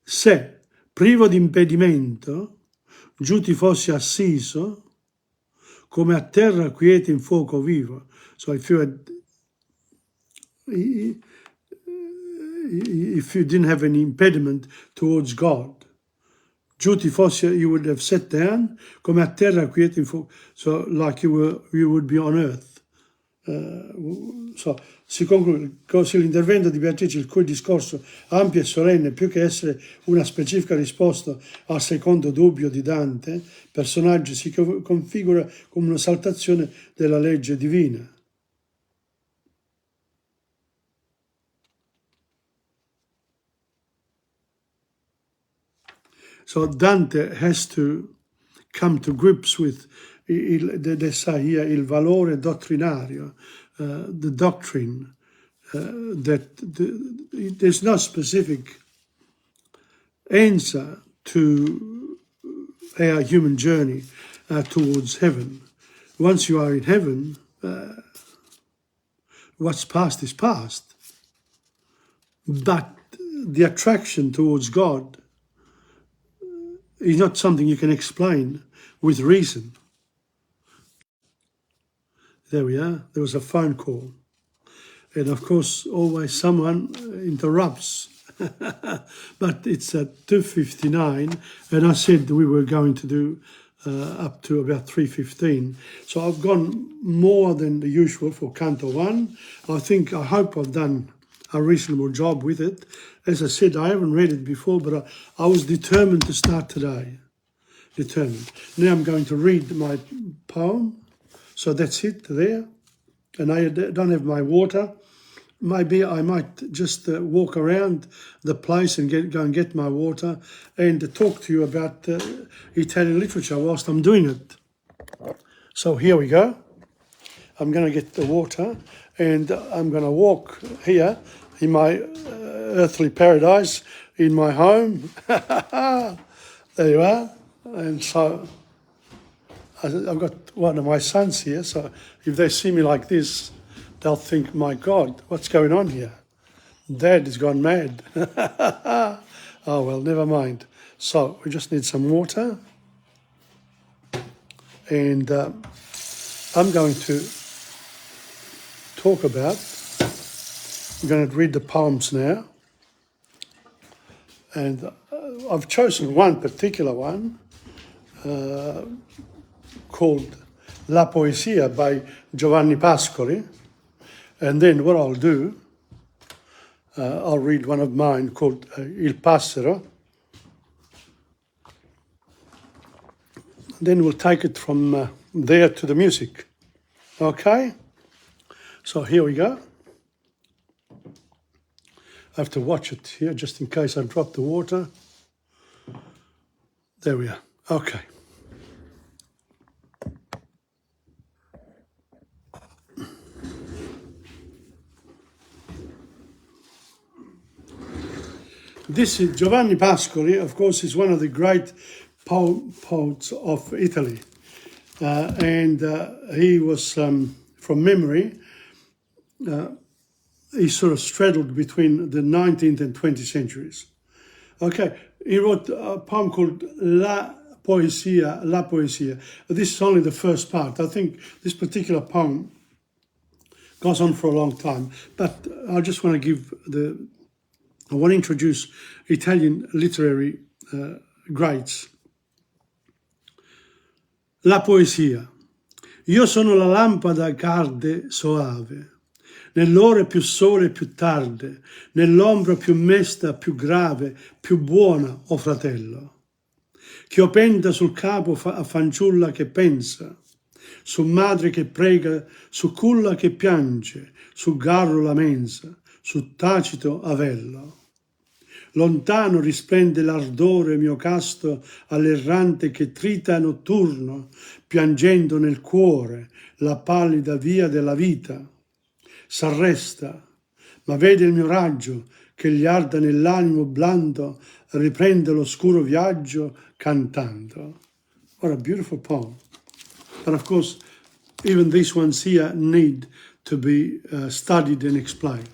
se, privo di impedimento, giù ti fossi assiso come a terra quiete in fuoco vivo. So if you didn't have any impediment towards God, giù ti fossi, you would have sat down come a terra quiete in fuoco. So like you would be on earth. So si conclude così l'intervento di Beatrice, il cui discorso ampio e solenne, più che essere una specifica risposta al secondo dubbio di Dante, personaggio si configura come un'esaltazione della legge divina. So Dante has to come to grips with, they say here, il valore dottrinario, the doctrine, that there's no specific answer to our human journey towards heaven. Once you are in heaven, what's past is past. But the attraction towards God is not something you can explain with reason. There we are. There was a phone call. And of course, always someone interrupts. But it's at 2:59, and I said we were going to do up to about 3:15. So I've gone more than the usual for Canto 1. I hope I've done a reasonable job with it. As I said, I haven't read it before, but I was determined to start today. Determined. Now I'm going to read my poem. So that's it there. And I don't have my water. Maybe I might just walk around the place and go and get my water and talk to you about Italian literature whilst I'm doing it. So here we go. I'm going to get the water and I'm going to walk here in my earthly paradise, in my home. There you are. And so I've got one of my sons here, so if they see me like this, they'll think, my God, what's going on here? Dad has gone mad. Oh, well, never mind. So we just need some water. And I'm going to talk about, I'm going to read the poems now. And I've chosen one particular one called La Poesia by Giovanni Pascoli. And then what I'll do, I'll read one of mine called Il Passero. Then we'll take it from there to the music. Okay? So here we go. I have to watch it here just in case I drop the water. There we are. Okay. This is Giovanni Pascoli, of course, is one of the great poets of Italy. And he was, from memory, he sort of straddled between the 19th and 20th centuries. Okay, he wrote a poem called La Poesia. This is only the first part. I think this particular poem goes on for a long time, but I just want to give I want to introduce Italian literary greats. La poesia. Io sono la lampada che arde soave, nell'ore più sole più tarde, nell'ombra più mesta, più grave, più buona, o fratello. Che io penda sul capo a fanciulla che pensa, su madre che prega, su culla che piange, su garro la mensa, su tacito avello. Lontano risplende l'ardore mio casto all'errante che trita notturno, piangendo nel cuore la pallida via della vita. S'arresta, ma vede il mio raggio che gli arda nell'animo blando, riprende l'oscuro viaggio cantando. What a beautiful poem. But of course, even these ones here need to be studied and explained.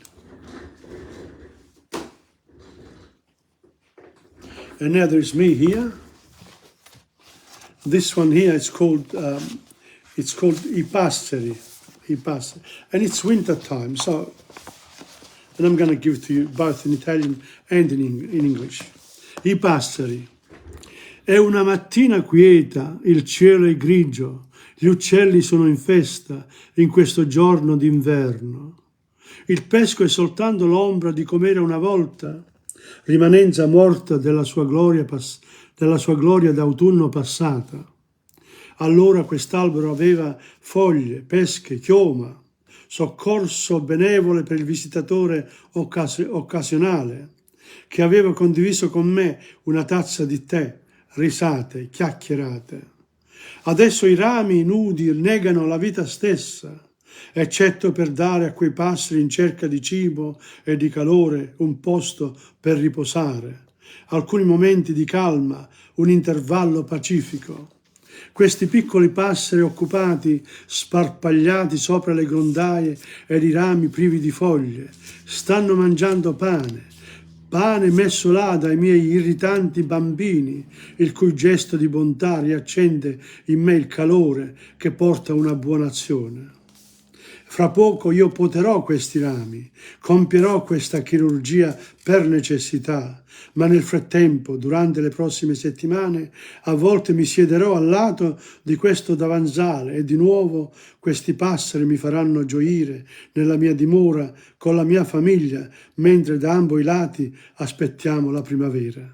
And now there's me here. This one here is called I Passeri, and it's winter time. So, and I'm going to give it to you both in Italian and in English. I Passeri. È una mattina quieta, il cielo è grigio, gli uccelli sono in festa in questo giorno d'inverno. Il pesco è soltanto l'ombra di com'era una volta, rimanenza morta della sua gloria d'autunno passata. Allora quest'albero aveva foglie, pesche, chioma, soccorso benevole per il visitatore occasionale, che aveva condiviso con me una tazza di tè, risate, chiacchierate. Adesso i rami nudi negano la vita stessa, eccetto per dare a quei passeri in cerca di cibo e di calore un posto per riposare, alcuni momenti di calma, un intervallo pacifico. Questi piccoli passeri occupati, sparpagliati sopra le grondaie ed i rami privi di foglie, stanno mangiando pane messo là dai miei irritanti bambini, il cui gesto di bontà riaccende in me il calore che porta una buona azione. Fra poco io poterò questi rami, compierò questa chirurgia per necessità, ma nel frattempo, durante le prossime settimane, a volte mi siederò al lato di questo davanzale e di nuovo questi passeri mi faranno gioire nella mia dimora con la mia famiglia, mentre da ambo i lati aspettiamo la primavera.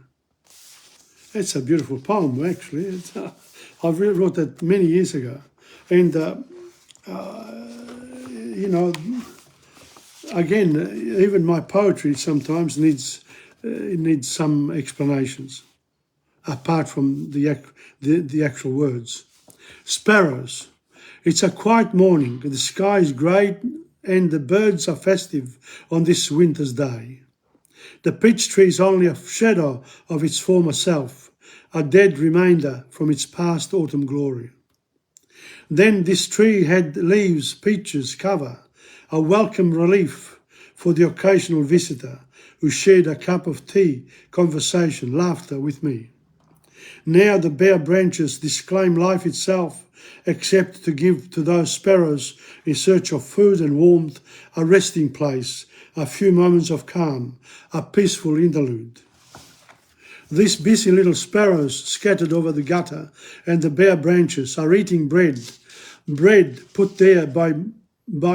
It's a beautiful poem, actually. I wrote that many years ago. And you know, again, even my poetry sometimes needs some explanations, apart from the actual words. Sparrows. It's a quiet morning. The sky is grey and the birds are festive on this winter's day. The peach tree is only a shadow of its former self, a dead remainder from its past autumn glory. Then this tree had leaves, peaches, cover, a welcome relief for the occasional visitor who shared a cup of tea, conversation, laughter with me. Now the bare branches disclaim life itself, except to give to those sparrows in search of food and warmth a resting place, a few moments of calm, a peaceful interlude. These busy little sparrows scattered over the gutter and the bare branches are eating bread put there by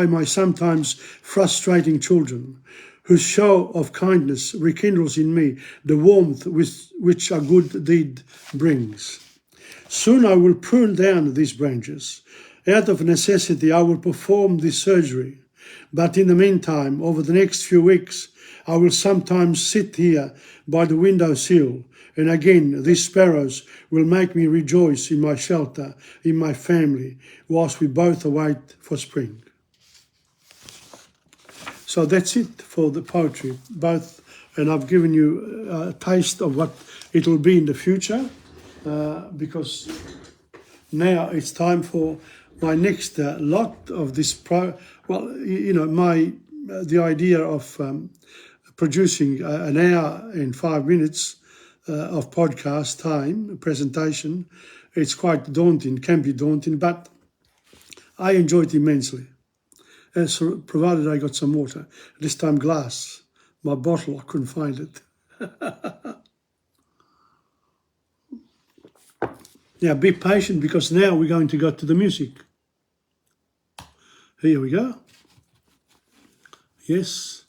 my sometimes frustrating children, whose show of kindness rekindles in me the warmth which a good deed brings. Soon I will prune down these branches. Out of necessity I will perform this surgery, but in the meantime, over the next few weeks, I will sometimes sit here by the windowsill, and again these sparrows will make me rejoice in my shelter, in my family, whilst we both await for spring. So that's it for the poetry, and I've given you a taste of what it will be in the future, because now it's time for my next lot of this the idea of producing an hour and 5 minutes of podcast time, presentation, it's quite daunting, can be daunting, but I enjoy it immensely, provided I got some water, this time glass, my bottle. I couldn't find it. Now be patient because now we're going to go to the music. Here we go. Yes.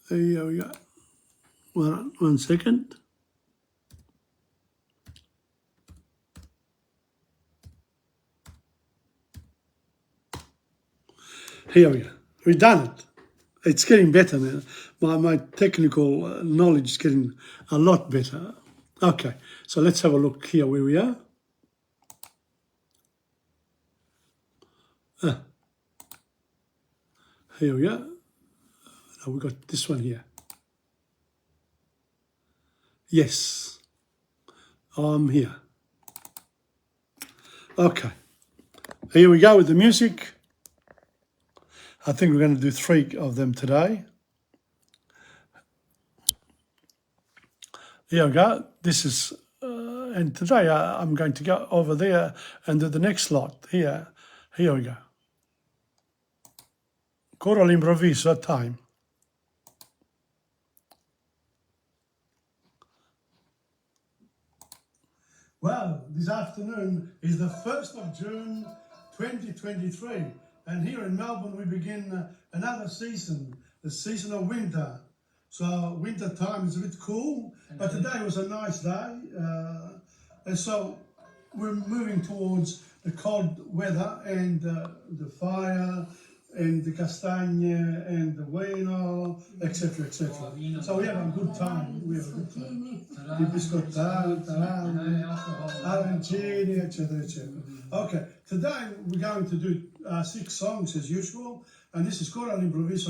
Here we go. One second. Here we go. We've done it. It's getting better now. My technical knowledge is getting a lot better. Okay, so let's have a look here where we are. Here we go. Now we've got this one here. Yes, I'm here. Okay, here we go with the music. I think we're going to do 3 of them today. Here we go. This is, and today I'm going to go over there and do the next lot. Here we go. Coro all'improvviso time. Well, this afternoon is the 1st of June 2023, and here in Melbourne we begin another season, the season of winter. So winter time is a bit cool, but today was a nice day, and so we're moving towards the cold weather and the fire and the castagne and the vino, etc., etc. So we have a good time. We have a good time. The biscottati, arancini, etc., etc. Okay, today we're going to do 6 songs as usual, and this is Coro all'improvviso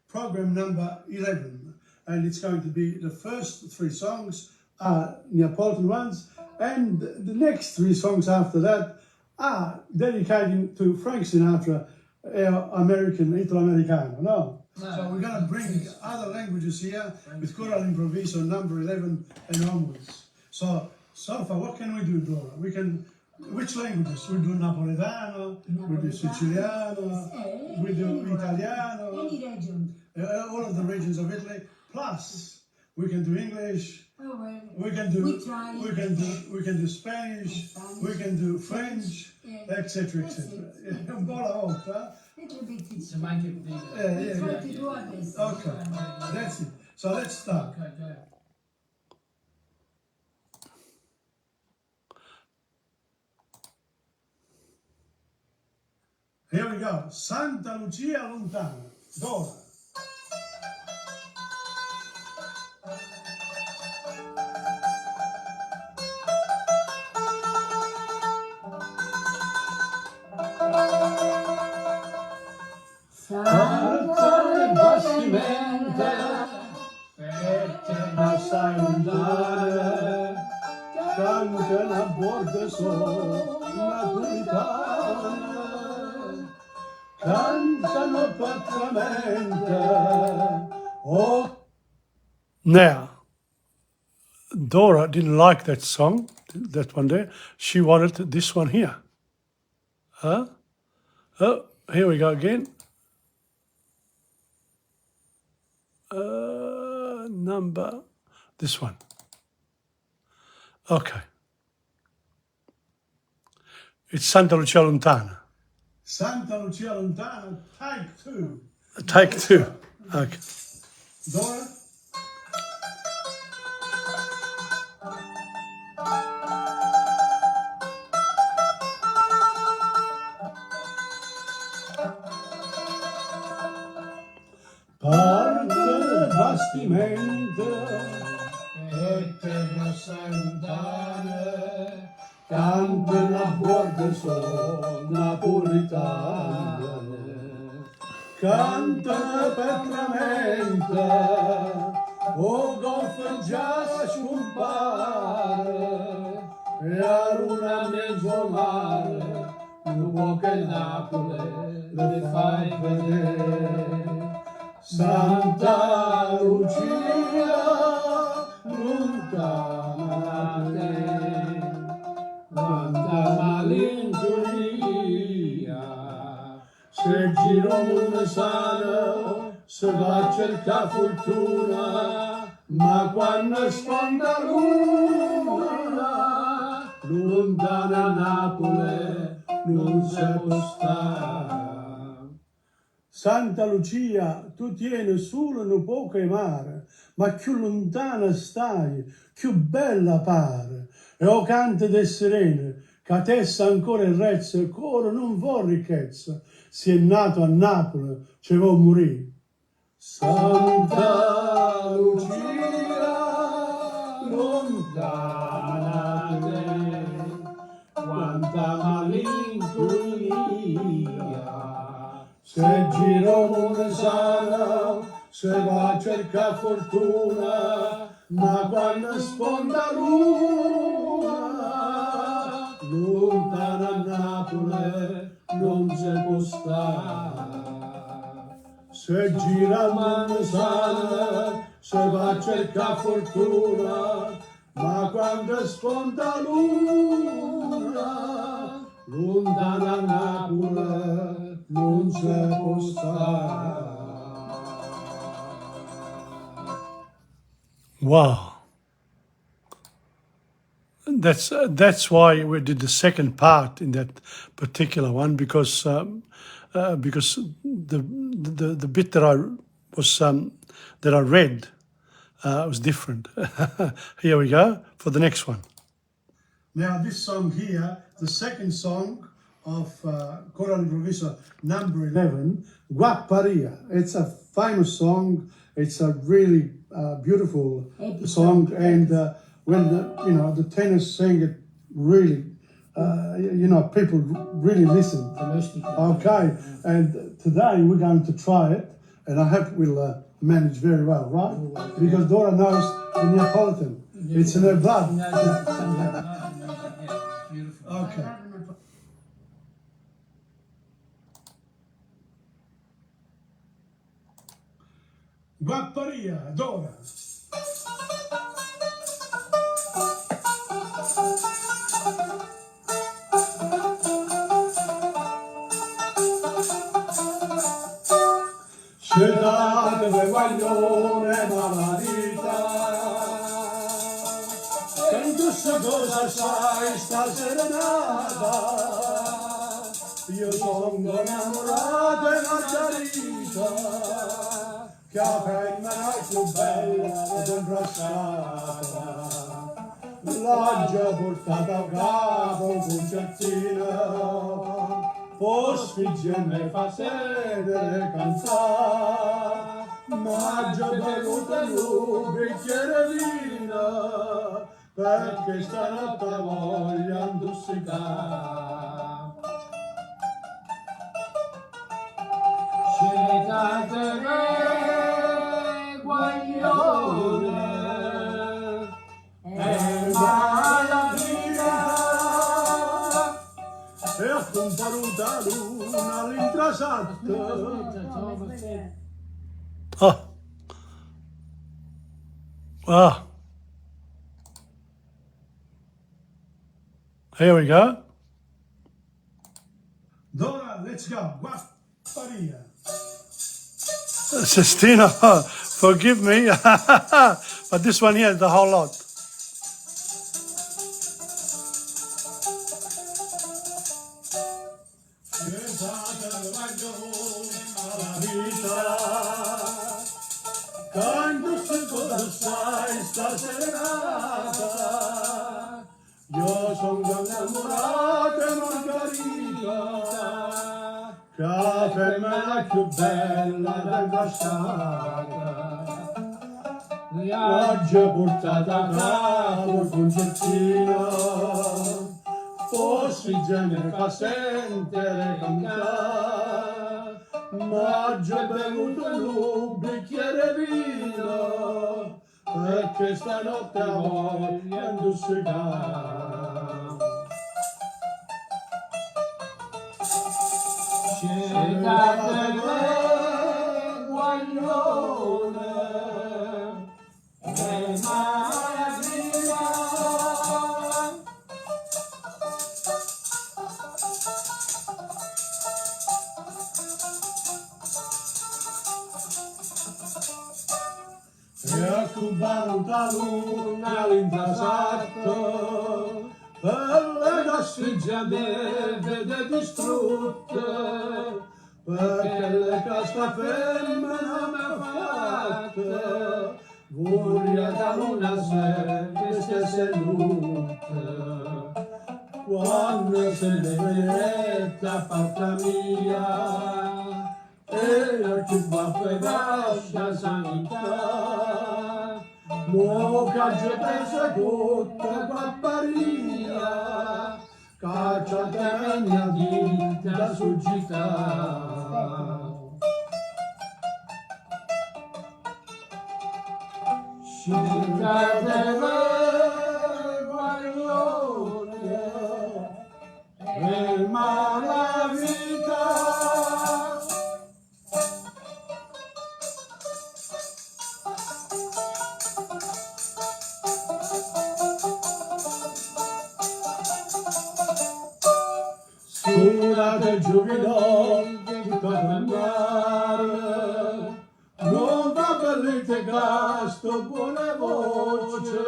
program number 11, and it's going to be the first 3 songs are Neapolitan ones, and the next 3 songs after that are dedicated to Frank Sinatra, American, Italo-Americano, no? So we're going to bring other languages here with Coro all'improvviso number 11 and onwards. So far, what can we do, Dora? We can, which languages? We do Napoletano, we do Siciliano, we do Italiano,
any region.
All of the regions of Italy, plus we can do English, we can do Spanish, we can do French, etc., etc. Un po' alla volta.
Little bit.
To make it bigger.
We try to do our best.
Okay, that's it. So let's start.
Okay, go.
Here we go. Santa Lucia lontana. Dora.
Santa bastimenta,
Assai lontana, cantano a bordo solo napolitana, cantano patramente. Oh. Now, Dora didn't like that song, that one there. She wanted this one here. Huh? Oh, here we go again. Number, this one. Okay. It's Santa Lucia Lontana. Santa Lucia Lontana, take 2. Take 2. Okay. Dora? Parte bastimento e terra assai lontane, cantano a bordo sol napolitane, cantano petramente, o golfo già scompare, e a luna mezzo mare, dopo che Napoli le fai vedere. Santa Lucia, lontana da te, quanta malinconia gira un sana, se va a cercare fortuna, ma quando sfonda l'una, lontana a Napoli non si può stare. Santa Lucia, tu tieni solo un poco e mare, ma più lontana stai, più bella pare. E o cante de sirene, che a testa ancora il rezzo, il cuore non vuol ricchezza, si è nato a Napoli, ci vuol morire. Santa Lucia, lontana da te, quanta malinconia, se gira un sana, se va a cercare fortuna, ma quando sfonda l'una, lontana a Napoli non si può stare. Se gira una sana, se va a cercare fortuna, ma quando sfonda l'una, lontana a Napoli non si può stare. Wow. That's why we did the second part in that particular one, because the bit that I was that I read was different. Here we go for the next one. Now this song here, the second song of Coral Improviso number 11, Guapparia. It's a famous song. It's a really beautiful song, and when the tenors sing it, really, people really listen. Okay, and today we're going to try it, and I hope we'll manage very well, right? Because Dora knows the Neapolitan. It's in her blood. Okay. Guapparia, Dora. Città dove guaglione malavita, che in questa cosa sai sta serenata, io sono innamorato e Margherita, che la femmina più bella ed imbracciata, l'ho già portata a capo un concertino, Ospite me fa sedere cantare, ma già bevuto un bicchiere vino, perché stanotte voglio intossicare. Citate guaglione e malavita, e ho comparuta l'una all'intrasatto. Ah. Here we go. Dora, let's go. Guapparia. Sestina, forgive me, but this one here is the whole lot. Io sono innamorato e Margherita, che la femmina più bella del basciata, l'oggi è portata a capo il concertino, ossigene fa sentire cantare, ma già bevuto un bicchiere vino, perché stanotte a voglia intossicare. Citate guaglione e malavita, e cubano da luna l'invasato, per le gasseggiate vede distrutte, perché le casta femmina mi ha fatta, voglio da luna se queste sedute. Quando se ne vedetta fatta mia, e la cuba pedascia sanità, mo caccia pensa tutta papparia, caccia temenia di da suggità. Scinta delle guaglione, e mala vita. Scura del giovinò tutta andare, non va per gasto buona voce,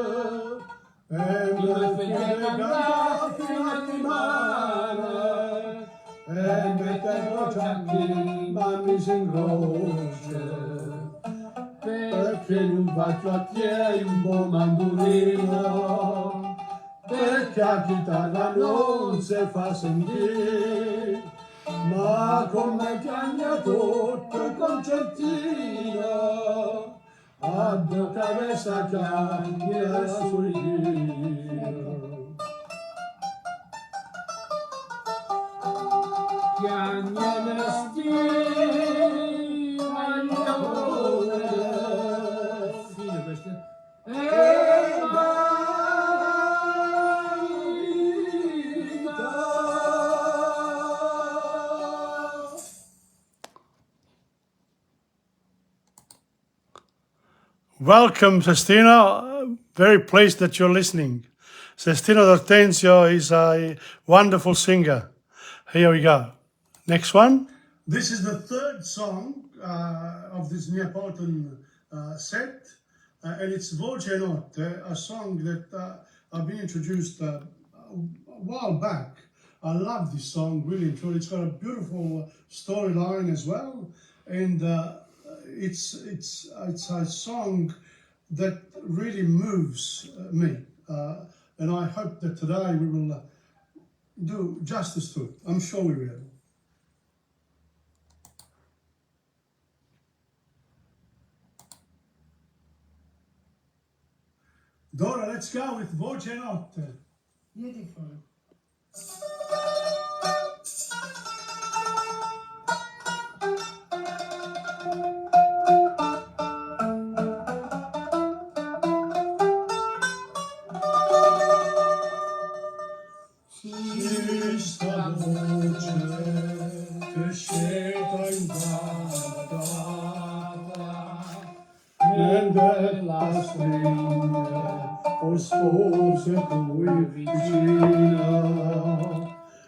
e mi fede cantare fino a rimane, e metterò giacchi ma mi si incroce, perché non faccio a te un buon mandolino, perché la chitarra non si fa sentire, ma come cagna tutto il concertino, a due cabeza cagna sul giro. Cagna l'estiva il amore, fine queste, Welcome, Sestina. Very pleased that you're listening. Sestina D'Ortenzio is a wonderful singer. Here we go. Next one. This is the third song of this Neapolitan set, and it's Voce Notte, a song that I've been introduced a while back. I love this song, really and truly. It's got a beautiful storyline as well, and it's a song that really moves me, and I hope that today we will do justice to it. I'm sure we will. Dora, let's go with Voce Notte.
Beautiful.
Questa voce che sceta in banda, nella stringe, o spose cui vicina,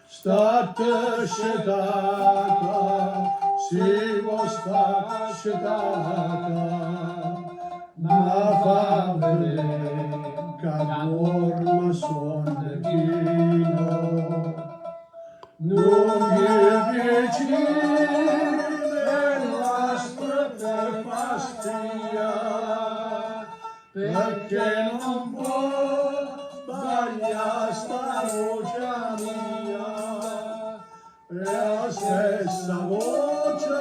state scetata, si vostra scetata, ma fa vedere che dorma suon chino. Non mi vicini nella stretta fastia, perché non può sbagliare sta voce mia, è la stessa voce,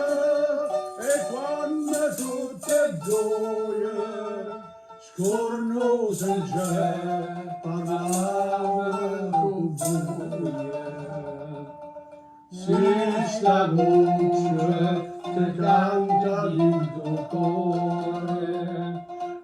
e quando tutte e due scornose già parlavano con buie. Sì, sta voce che canta il dottore,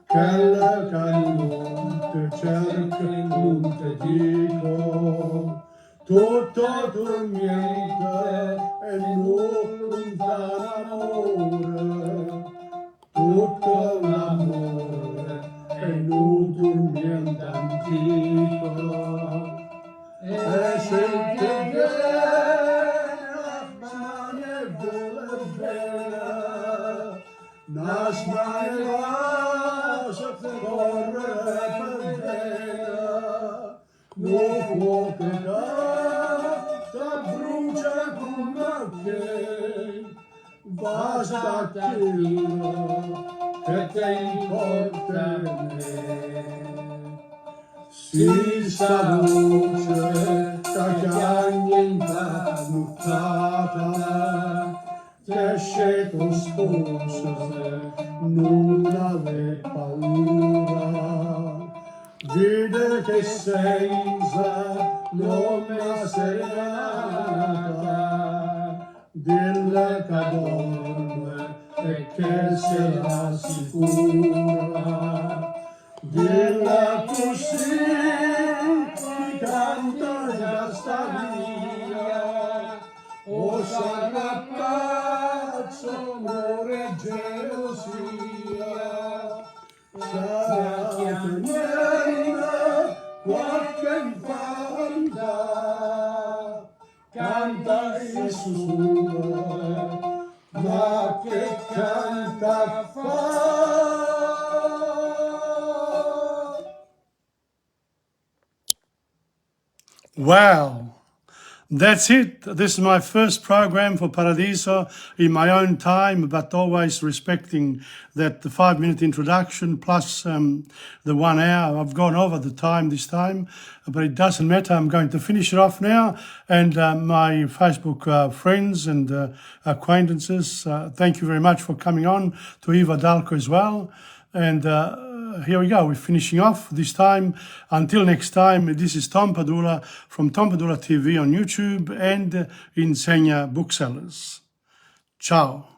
che le non te cerca e non te dico, tutto dormiente e non lontano amore, tutto l'amore e non dormiente antico, e sente nas mani
basta quello che te importa a me. Si sa voce da chiagna nuotata, che esce con sposo, non ave paura. Vide che senza nome serenata, della che dorme e che se la sicura. Della così ti canta da sta via, o sarà pazzo, amore, gelosia, sarà chiamata qualche infanta, canta il sussurro, ma che canta fa?
Wow, that's it. This is my first program for Paradiso in my own time, but always respecting that the 5-minute introduction plus the 1 hour. I've gone over the time this time, but it doesn't matter. I'm going to finish it off now. And my Facebook friends and acquaintances, thank you very much for coming on, to Eva Dalko as well. And here we go, we're finishing off this time. Until next time, this is Tom Padula from TomPadulaTV on YouTube and Insegna Booksellers. Ciao.